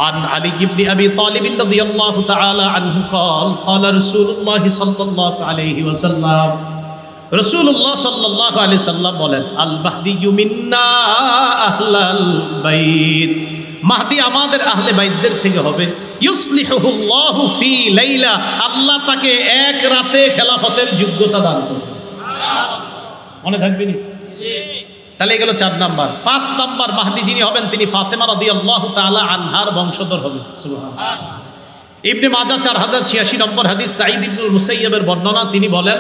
عن علي بن أبي طالب رضي الله تعالى عنه قال قال رسول الله صلى الله عليه وسلم, রাসূলুল্লাহ সাল্লাল্লাহু আলাইহি সাল্লাম বলেন আল মাহদিয়্যু মিন্না আহলাল বাইত, মাহদি আমাদের আহলে বাইতদের থেকে হবে। ইউসলিহুল্লাহু ফি লাইলা, আল্লাহ তাকে এক রাতে খেলাফতের যোগ্যতা দান করবে। মনে থাকবে নি? তাহলে গেল 4 নাম্বার। 5 নাম্বার মাহদি যিনি হবেন তিনি ফাতেমা রাদিয়াল্লাহু তাআলা আনহার বংশধর হবে। সুবহানাল্লাহ। ইবনে মাজাহ 4086 নম্বর হাদিস, সাঈদ ইবনুল মুসাইয়্যিবের বর্ণনা। তিনি বলেন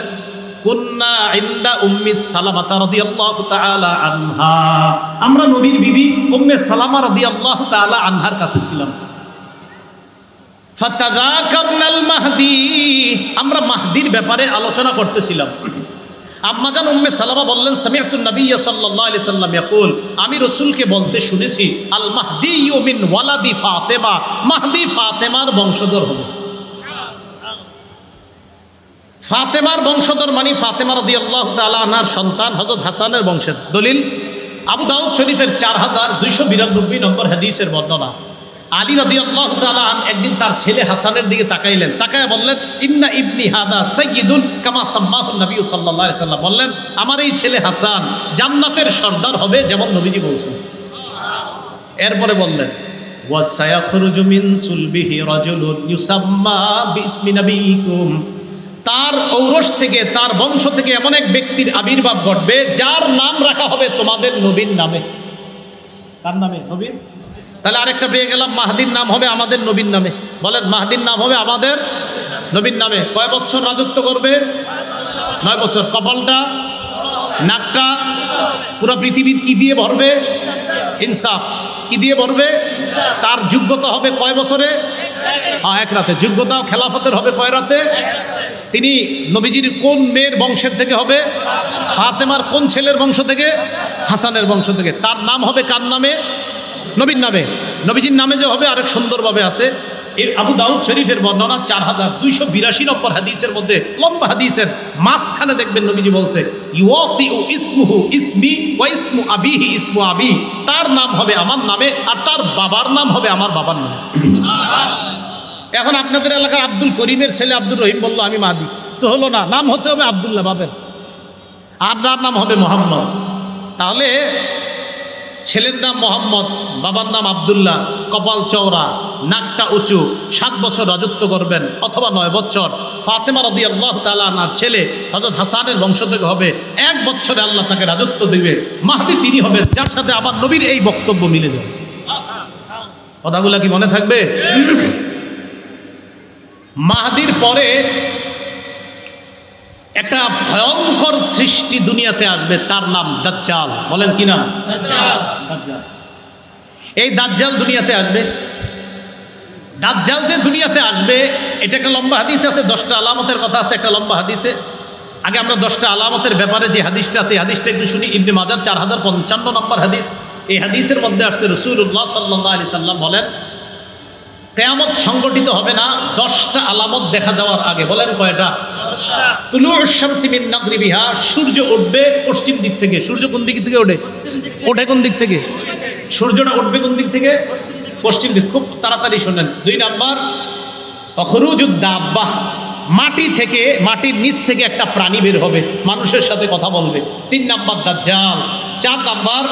কুন্না ইনদা উম্মি সালামা রাদিয়াল্লাহু তাআলা আনহা, আমরা নবীর বিবি উম্মে সালামা রাদিয়াল্লাহু তাআলা আনহার কাছে ছিলাম। ফাতাযাকারনাল মাহদি, আমরা মাহদির ব্যাপারে আলোচনা করতেছিলাম। আম্মাজান উম্মে সালামা বললেন সামিআতুন নবিয়্য সাল্লাল্লাহু আলাইহি সাল্লাম ইয়াকুল, আমি রাসূলকে বলতে শুনেছি আল মাহদিয়্যু মিন ওয়ালাদি ফাতেমা, মাহদি ফাতেমার বংশধর হবে। ফাতেমার বংশধর মানে ফাতেমা রাদিয়াল্লাহু তাআলা আনহার সন্তান হযরত হাসানের বংশের। দলিল আবু দাউদ শরীফের 4292 নম্বর হাদিসের বর্ণনা। আলী রাদিয়াল্লাহু তাআলা আন একদিন তার ছেলে হাসানের দিকে তাকাইলেন, তাকায় বললেন ইন্না ইবনি হাদা সাইয়্যিদুন কামা সাম্মাহু নবী সাল্লাল্লাহু আলাইহি সাল্লাম, বললেন আমার এই ছেলে হাসান জান্নাতের সর্দার হবে, যেমন নবীজি বলছেন। এরপরে বললেন ওয়া সায়াখরুজু মিন সুলবিহি রাজুলুন ইউসাম্মা বিইসমি নবীকুম, তার ঔরস থেকে, তার বংশ থেকে এমন এক ব্যক্তির আবির্ভাব ঘটবে যার নাম রাখা হবে তোমাদের নবীর নামে। কার নামে? নবীর। তাহলে আরেকটা পেয়ে গেলাম, মাহদির নাম হবে আমাদের নবীর নামে। বলেন, মাহদির নাম হবে আমাদের নবীর নামে। কয় বছর রাজত্ব করবে? 9 বছর। কপালটা, নাকটা, পুরো পৃথিবীর কি দিয়ে ভরবে? ইনসাফ। কি দিয়ে ভরবে? তার যোগ্যতা হবে কয় বছরে? হ্যাঁ, 1 রাতে। যোগ্যতা খেলাফতের হবে কয় রাতে? তিনি নবীজির কোন মেয়ের বংশের থেকে হবে? ফাতেমার কোন ছেলের বংশ থেকে? হাসানের বংশ থেকে। তার নাম হবে কার নামে? নবীর নামে। নবীজির নামে যে হবে আরেক সুন্দরভাবে আছে। এর আবু দাউদ শরীফের বর্ণনা 4282 নম্বর হাদিসের মধ্যে, লম্বা হাদিসের মাঝখানে দেখবেন নবীজি বলছে, ইউতিউ ইসমুহু ইসমি ওয়া ইসমু আবিহি ইসমু আবি। তার নাম হবে আমার নামে, আর তার বাবার নাম হবে আমার বাবার নামে। এখন আপনাদের এলাকার আব্দুল করিমের ছেলে আব্দুর রহিম বলল আমি মাদি, তো হলো না, নাম হতে হবে আব্দুল্লাহ বাবের, আর তার নাম হবে মোহাম্মদ। তাহলে ছেলের নাম মোহাম্মদ, বাবার নাম আব্দুল্লাহ, কপাল চওড়া, নাকটা উঁচু, 7 বছর রাজত্ব করবেন অথবা 9 বছর। ফাতেমা রাদিয়াল্লাহু তাআলা আনহার ছেলে হযরত হাসানের বংশ থেকে হবে, 1 বছরে আল্লাহ তাকে রাজত্ব দিবে। মাহদি তিনি হবে যার সাথে আমার নবীর এই বক্তব্য মিলে যাবে। কথাগুলা কি মনে থাকবে? মাহদির পরে একটা ভয়ঙ্কর সৃষ্টি দুনিয়াতে আসবে, তার নাম দাজ্জাল। বলেন কি নাম? দাজ্জাল। এই দাজ্জাল দুনিয়াতে আসবে। দাজ্জাল যে দুনিয়াতে আসবে, এটা একটা লম্বা হাদিস আছে, 10টা আলামতের কথা আছে একটা লম্বা হাদিসে। আগে আমরা 10টা আলামতের ব্যাপারে যে হাদিসটা আছে, এই হাদিসটা একটু শুনি। ইবনে মাজার 4055 নম্বর হাদিস। এই হাদিসের মধ্যে আসছে রাসূলুল্লাহ সাল্লাল্লাহু আলাইহি সাল্লাম বলেন, কিয়ামত সংগঠিত হবে না 10টা আলামত দেখা যাওয়ার আগে। বলেন কয়টা? 10টা। তুলুউশ শামসি মিন মাগরিবিহা, সূর্য উঠবে পশ্চিম দিক থেকে। সূর্য কোন দিক থেকে ওঠে? ওঠে কোন দিক থেকে? সূর্যটা উঠবে কোন দিক থেকে? পশ্চিম দিক। খুব তাড়াতাড়ি শোনেন। 2 নাম্বার, খুরুজুদ দাব্বাহ, মাটি থেকে, মাটির নিচ থেকে একটা প্রাণী বের হবে, মানুষের সাথে কথা বলবে। 3 নাম্বার দাজ্জাল। 4 নাম্বার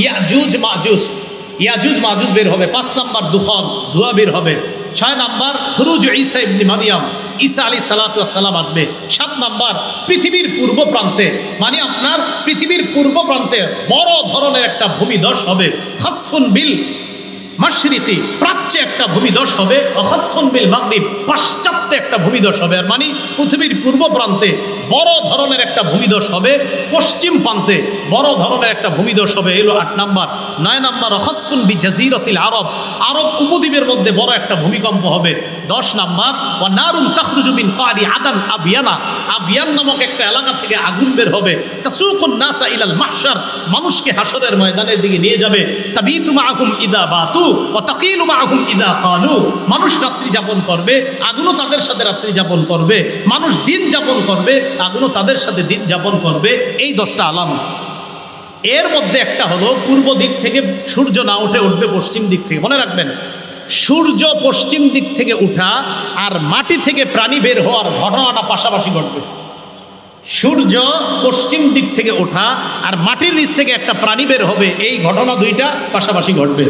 ইয়াজুজ মাজুজ, ইয়াজুজ মাজুজ বের হবে। 5 নাম্বার দুখন, ধোঁয়া বের হবে। 6 নাম্বার খুরুজ ঈসা ইবনে মারিয়াম, ঈসা আলাইহিস সালাতু ওয়াস সালাম আসবে। 7 নাম্বার পৃথিবীর পূর্ব প্রান্তে, মানে আপনার পৃথিবীর পূর্ব প্রান্তে বড় ধরনের একটা ভূমিধস হবে। খাসফুন বিল মাশরিকি, প্রাচ্যে একটা ভূমিধস হবে। খাসফুন বিল মাগরিব, পাশ্চাত্যে একটা ভূমিধস হবে। আর মানে পৃথিবীর পূর্ব প্রান্তে বড় ধরনের একটা ভূমিধস হবে, পশ্চিম প্রান্তে বড় ধরনের একটা ভূমিধস হবে। এলো 8 নাম্বার। 9 নাম্বার খাসফুন বিজাজিরাতিল আরব, আরব উপদ্বীপের মধ্যে বড় একটা ভূমিকম্প হবে। 10 নাম্বার ওয়া নারুন তাখরুজু মিন কারি আদান আবিয়ানা, আবিয়ান নামক একটা এলাকা থেকে আগুন বের হবে। তাসুকুন নাসা ইলাল মাহশার, মানুষকে হাসরের ময়দানের দিকে নিয়ে যাবে। তাবিতু মাআহুম ইদা বাতু ওয়া তাকিলু মাআহুম ইদা কালু, মানুষ রাত্রি যাপন করবে, আগুনও তাদের সাথে রাত্রি যাপন করবে। মানুষ দিন যাপন করবে, আগুনও তাদের সাথে দিন যাপন করবে। এই 10টা আলামত। এর মধ্যে একটা হলো পূর্ব দিক থেকে সূর্য না উঠে উঠবে পশ্চিম দিক থেকে। মনে রাখবেন, সূর্য পশ্চিম দিক থেকে উঠা আর মাটি থেকে প্রাণী বের হওয়ার ঘটনাটা পাশাপাশি ঘটবে। সূর্য পশ্চিম দিক থেকে ওঠা আর মাটির নিচ থেকে একটা প্রাণী বের হবে, এই ঘটনা 2টা পাশাপাশি ঘটবে।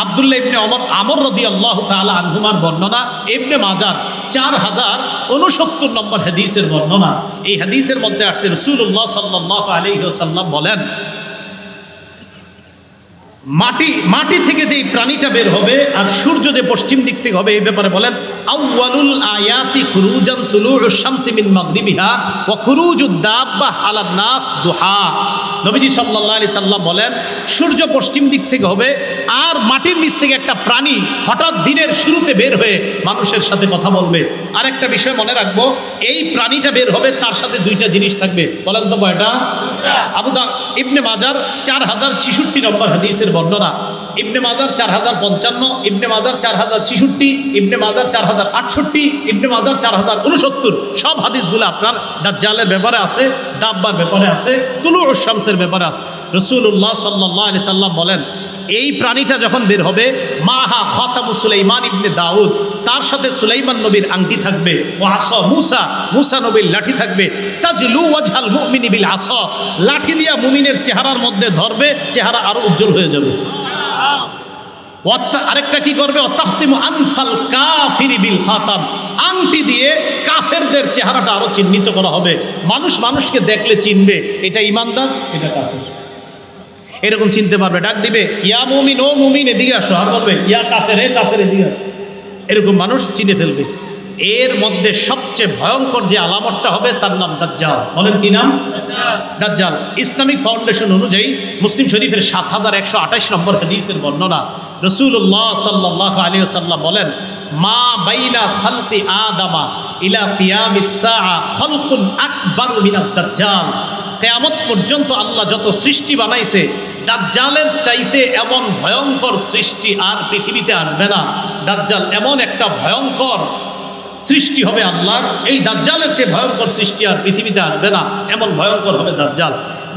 আব্দুল্লাহ ইবনে আমর রাদিয়াল্লাহু তাআলা আনহুমার বর্ণনা, ইবনে মাজার 4069 নম্বর হাদিসের বর্ণনা। এই হাদিসের মধ্যে আসছে রাসূলুল্লাহ সাল্লাল্লাহু আলাইহি ওয়াসাল্লাম বলেন, মাটি থেকে যেই প্রাণীটা বের হবে আর সূর্য যে পশ্চিম দিক থেকে হবে, এই ব্যাপারে বলেন, আউয়ালুল আয়াতি খুরুজান তুলুউশ শামসি মিন মাগরিবিহা ওয়া খুরুজুদ দাব্বাহ আলান নাস দুহা। নবীজি সাল্লাল্লাহু আলাইহি সাল্লাম বলেন, সূর্য পশ্চিম দিক থেকে হবে আর মাটির নিচ থেকে একটা প্রাণী হঠাৎ দিনের শুরুতে বের হয়ে মানুষের সাথে কথা বলবে। আর একটা বিষয় মনে রাখবো, এই প্রাণীটা বের হবে, তার সাথে 2টা জিনিস থাকবে। বলেন তো কয়টা? ইবনে মাজার 4066 নম্বর হাদিসের বর্ণনা। ইবনে মাজার 4055, ইবনে মাজার 4066, ইবনে মাজার 4068, ইবনে মাজার 4069। সব হাদিসগুলো আপনার দাজ্জালের ব্যাপারে আছে, দাব্বার ব্যাপারে আছে, তুলুউশ শামসের ব্যাপারে আছে। রাসূলুল্লাহ সাল্লাল্লাহু আলাইহি সাল্লাম বলেন, এই প্রাণীটা যখন বের হবে, মাহা খাতামু সুলাইমান ইবনে দাউদ, তার সাথে সুলাইমান নবীর আংটি থাকবে। ও আসা মুসা নবীর লাঠি থাকবে। তাজলু ওয়াজহাল মুমিনি বিল আসা, লাঠি দিয়া মুমিনের চেহারার মধ্যে ধরবে, চেহারা আরো উজ্জ্বল হয়ে যাবে। আরেকটা কি করবে? তাখতিমু আনফাল কাফিরি বিল খাতাম, আংটি দিয়ে কাফেরদের চেহারাটা আরো চিহ্নিত করা হবে। মানুষকে দেখলে চিনবে এটা ঈমানদার, এটা কাফের। এরকম চিনতে পারবে, ডাক দিবে ইয়া মুমিন, ও মুমিন এদিকে আসো, আর বলবে ইয়া কাফের, এ কাফের এদিকে আসো। এরকম মানুষ চিনে ফেলবে। এর মধ্যে সবচেয়ে ভয়ঙ্কর যে আলামতটা হবে তার নাম দাজ্জাল। বলেন কি নাম? দাজ্জাল। ইসলামিক ফাউন্ডেশন অনুযায়ী মুসলিম শরীফের ৭১২৮ নম্বর হাদিসের বর্ণনা, রাসূলুল্লাহ সাল্লাল্লাহু আলাইহি ওয়াসাল্লাম বলেন, মা বাইনা খালকি আদামা ইলা কিয়ামিস সাআ খালকুন আকবারু মিনাদ দাজ্জাল। কিয়ামত পর্যন্ত আল্লাহ যত সৃষ্টি বানাইছে, দাজ্জালের চাইতে এমন ভয়ঙ্কর সৃষ্টি আর পৃথিবীতে আসবে না। দাজ্জাল এমন একটা ভয়ঙ্কর সৃষ্টি হবে আল্লাহর, এই দাজ্জালের চেয়ে ভয়ঙ্কর সৃষ্টি আর পৃথিবীতে আসবে না, এমন ভয়ঙ্কর হবে দাজ্জাল।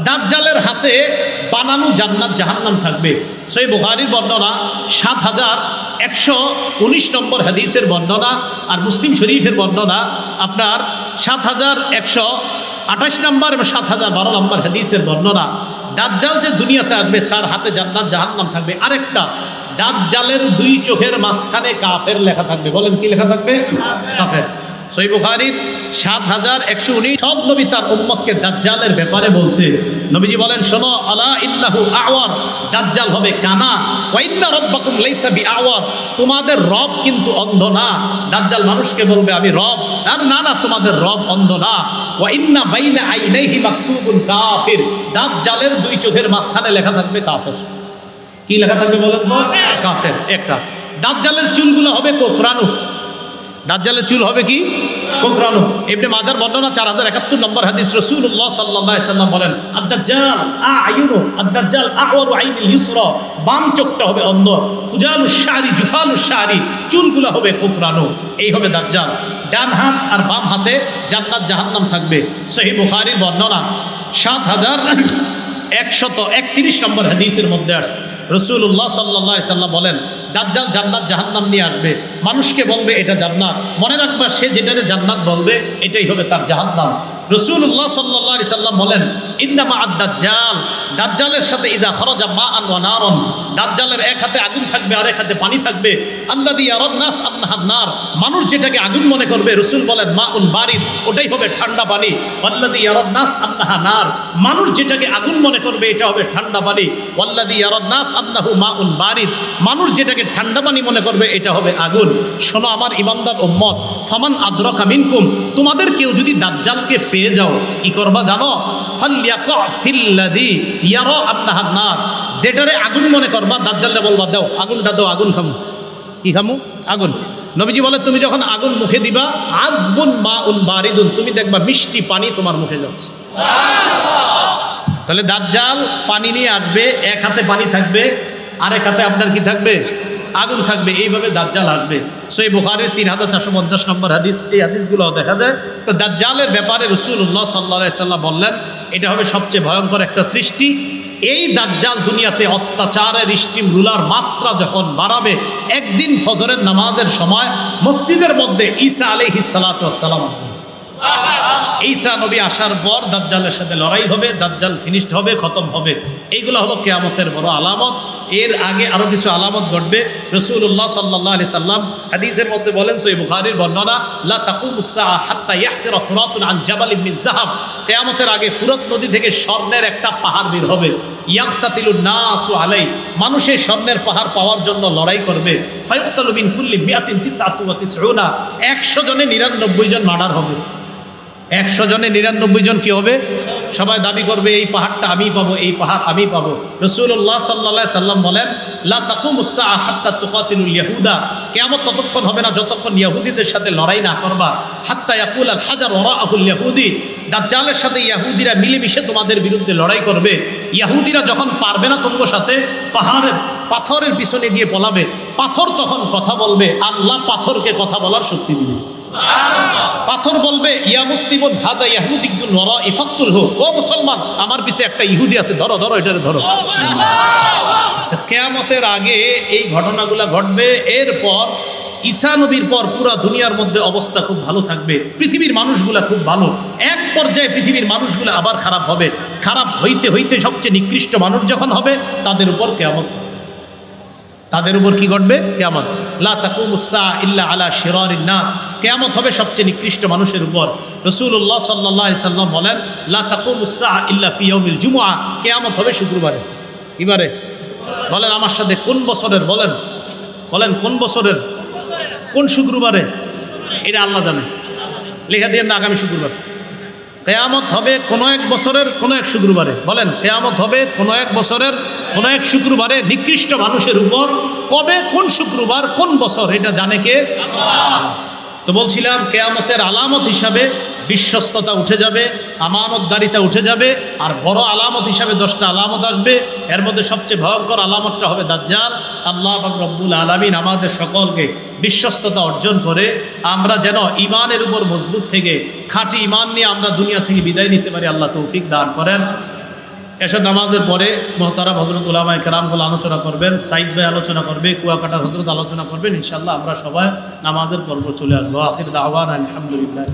দাজ্জালের হাতে বানানো জান্নাত জাহান্নাম থাকবে। সহিহ বুখারীর বর্ণনা ৭১১৯ নম্বর হাদিসের বর্ণনা, আর মুসলিম শরীফের বর্ণনা আপনার ৭১২৮ নম্বর এবং ৭০১২ নম্বর হাদিসের বর্ণনা। দাজ্জাল যে দুনিয়াতে আসবে তার হাতে জান্নাত জাহান্নাম থাকবে। আরেকটা, দাজ্জালের দুই চোখের মাঝখানে কাফের লেখা থাকবে। বলেন কি লেখা থাকবে? কাফের। সহিহ বুখারীর ৭১১৯। সব নবী তার উম্মতকে দাজ্জালের ব্যাপারে বলছে। নবীজি বলেন, শোনো, আলা ইন্নাহু আওয়ার, দাজ্জাল হবে কানা, ওয়া ইন্না রাব্বাকুম লাইসা বিআওয়ার, তোমাদের রব কিন্তু অন্ধ না। দাজ্জাল মানুষকে বলবে আমি রব, আর না না তোমাদের রব অন্ধ না। ওয়া ইন্না বাইনা আইনাইহি মাকতুবুন কাফির, দাজ্জালের দুই চোখের মাঝখানে লেখা থাকবে কাফের। কি লেখা থাকবে বলেন তো? কাফের। একটা, দাজ্জালের চুলগুলো হবে কোকরানো। দাজ্জালের চুল হবে কি? কোকরানো। ইবনে মাজার বর্ণনা 4071 নম্বর হাদিস, রাসূলুল্লাহ সাল্লাল্লাহু আলাইহি সাল্লাম বলেন, আদ-দাজ্জাল আ'য়ুনু, আদ-দাজ্জাল আ'ওয়ারু আইনিল ইউসরা, বাম চোখটা হবে অন্ধ, ফুজালুশ শারি জুফালুশ শারি, চুলগুলো হবে কোকরানো। এই হবে দাজ্জাল। ডান হাত আর বাম হাতে জান্নাত জাহান্নাম থাকবে। সহিহ বুখারীর বর্ণনা ৭১৩১ নম্বর হাদিসের মধ্যে আসছে, রাসূলুল্লাহ সাল্লাল্লাহু আলাইহি সাল্লাম বলেন, দাজ্জাল জান্নাত জাহান্নাম নিয়ে আসবে, মানুষকে বলবে এটা জান্নাত, মনে রাখবা সে যেটারে জান্নাত বলবে এটাই হবে তার জাহান্নাম। রাসূলুল্লাহ সাল্লাল্লাহু আলাইহি সাল্লাম বলেন, ইন্নামা আদ-দাজ্জাল, দাজ্জালের সাথে ইদা খরাজা মাআন ওয়া নারন, দাজ্জালের এক হাতে আগুন থাকবে আর এক হাতে পানি থাকবে। আল্লাযী ইয়ারান নাস আন্নাহান নার, মানুষ যেটাকে আগুন মনে করবে, রাসূল বলেন মাউন বারিদ, ওটাই হবে ঠান্ডা পানি। ওয়াল্লাযী ইয়ারান নাস আন্নাহা নার, মানুষ যেটাকে আগুন মনে করবে এটা হবে ঠান্ডা পানি। ওয়াল্লাযী ইয়ারান নাস আন্নাহু মাউন বারিদ, মানুষ যেটাকে ঠান্ডা পানি মনে করবে এটা হবে আগুন। শোনো আমার ইমানদার উম্মত, ফামান আদরাকা মিনকুম, তোমাদের কেউ যদি দাজ্জালকে পেয়ে যাও, কি করবা জানো? ফালইয়াকা ফিল্লাযী ইয়ারা আন্নাহান নার, যেটারে আগুন মনে করবা দাজ্জালকে বলবা দাও আগুনটা দাও, আগুন খামু। কি খামু? আগুন। নবীজি বলে, তুমি যখন আগুন মুখে দিবা, আযবুন মাউন বারিদুন, তুমি দেখবা মিষ্টি পানি তোমার মুখে যাচ্ছে। তাহলে দাজ্জাল পানি নিয়ে আসবে, এক হাতে পানি থাকবে আর এক হাতে আপনার কি থাকবে? আগুন থাকবে। এইভাবে দাজ্জাল আসবে। সহিহ বুখারীর 3450 নম্বর হাদিস, এই হাদিসগুলো দেখা যায়। তো দাজ্জালের ব্যাপারে রাসূলুল্লাহ সাল্লাল্লাহু আলাইহি সাল্লাম বললেন, এটা হবে সবচেয়ে ভয়ঙ্কর একটা সৃষ্টি। এই দাজ্জাল দুনিয়াতে অত্যাচারের স্টিম রুলার মাত্রা যখন বাড়াবে, একদিন ফজরের নামাজের সময় মসজিদের মধ্যে ঈসা আলাইহিস সালাতু ওয়াস সালাম, ঈসা নবী আসার পর দাজ্জালের সাথে লড়াই হবে, দাজ্জাল ফিনিশড হবে, খতম হবে। এইগুলো হলো কিয়ামতের বড় আলামত। এর আগে আরো কিছু আলামত ঘটবে। রাসূলুল্লাহ সাল্লাল্লাহু আলাইহি সাল্লাম হাদিসের মধ্যে বলেন, সহিহ বুখারীর বর্ণনা, লা তাকুমুস সাআ হাত্তা ইয়াহসিরা ফুরাতুন আন জাবালিন মিন যাহাব, কিয়ামতের আগে ফুরাত নদী থেকে স্বর্ণের একটা পাহাড় বের হবে। ইয়াকতাতিলুন নাসু আলাই, মানুষে স্বর্ণের পাহাড় পাওয়ার জন্য লড়াই করবে। ফায়ুকতালু মিন কুল্লি মিআতিন 99, 100 জনে 99 জন মার্ডার হবে। 100 জনে 99 জন কি হবে? সবাই দাবি করবে এই পাহাড়টা আমি পাবো, এই পাহাড় আমি পাবো। রাসূলুল্লাহ সাল্লাল্লাহু আলাইহি সাল্লাম বলেন, লা তাকুমুস সাআ হাত্তা তুকাতিলুল ইয়াহুদা, কিয়ামত ততক্ষণ হবে না যতক্ষণ ইহুদিদের সাথে লড়াই না করবা। হাত্তা ইয়াকুল আল হাজার ওয়ারাআহুল ইহুদি, দাজ্জালের সাথে ইহুদিরা মিলেমিশে তোমাদের বিরুদ্ধে লড়াই করবে। ইহুদিরা যখন পারবে না তোমার সাথে, পাথরের পিছনে গিয়ে পলাবে। পাথর তখন কথা বলবে, আল্লাহ পাথরকে কথা বলার শক্তি দিবে। পাথর বলবে, ইয়া মুসলিমুন হাদা ইয়াহুদিয়্যুন ওয়ারাই ফাকতুলহু, ও মুসলমান আমার পিছে একটা ইহুদি আছে, ধরো ধরো এটারে ধরো। কিয়ামতের আগে এই ঘটনাগুলো ঘটবে। এরপর ঈসা নবীর পর পুরা দুনিয়ার মধ্যে অবস্থা খুব ভালো থাকবে, পৃথিবীর মানুষগুলা খুব ভালো। এক পর্যায়ে পৃথিবীর মানুষগুলো আবার খারাপ হবে। খারাপ হইতে হইতে সবচেয়ে নিকৃষ্ট মানুষ যখন হবে, তাদের উপর কিয়ামত, তাদের উপর কি ঘটবে? কিয়ামত। লা তাকুমুস সাআ ইল্লা আলা শিরারিন নাস, কিয়ামত হবে সবচেয়ে নিকৃষ্ট মানুষের উপর। রাসূলুল্লাহ সাল্লাল্লাহু আলাইহি সাল্লাম বলেন, লা তাকুমুস সাআ ইল্লা ফি ইয়াউমিল জুমআ, কিয়ামত হবে শুক্রবারে। কিবারে বলেন আমার সাথে, কোন বছরের বলেন, বলেন কোন বছরের, কোন শুক্রবারে? এটা আল্লাহ জানে। লেখা দিয়ে না আগামী শুক্রবার। কেয়ামত হবে কোনো এক বছরের কোনো এক শুক্রবারে। বলেন কেয়ামত হবে কোনো এক বছরের কোনো এক শুক্রবারে নিকৃষ্ট মানুষের উপর। কবে, কোন শুক্রবার, কোন বছর, এটা জানে কে? আল্লাহ। তো বলছিলাম কেয়ামতের আলামত হিসাবে বিশ্বস্ততা উঠে যাবে, আমানতদারিতা উঠে যাবে, আর বড় আলামত হিসাবে 10টা আলামত আসবে। এর মধ্যে সবচেয়ে ভয়ঙ্কর আলামতটা হবে দাজ্জাল। আল্লাহ পাক রব্বুল আলামিন আমাদের সকলকে বিশ্বস্ততা অর্জন করে আমরা যেন ইমানের উপর মজবুত থেকে খাঁটি ইমান নিয়ে আমরা দুনিয়া থেকে বিদায় নিতে পারি। আল্লাহ তৌফিক দান করেন। এসব নামাজের পরে মোহতারাম হযরত উলামায়ে কেরামগুলো আলোচনা করবেন, সাইদ ভাই আলোচনা করবে, কুয়াকাটার হযরত আলোচনা করবেন। ইনশাআল্লাহ আমরা সবাই নামাজের পর্ব চলে আসবো। আখির দাওয়ানা আলহামদুলিল্লাহ।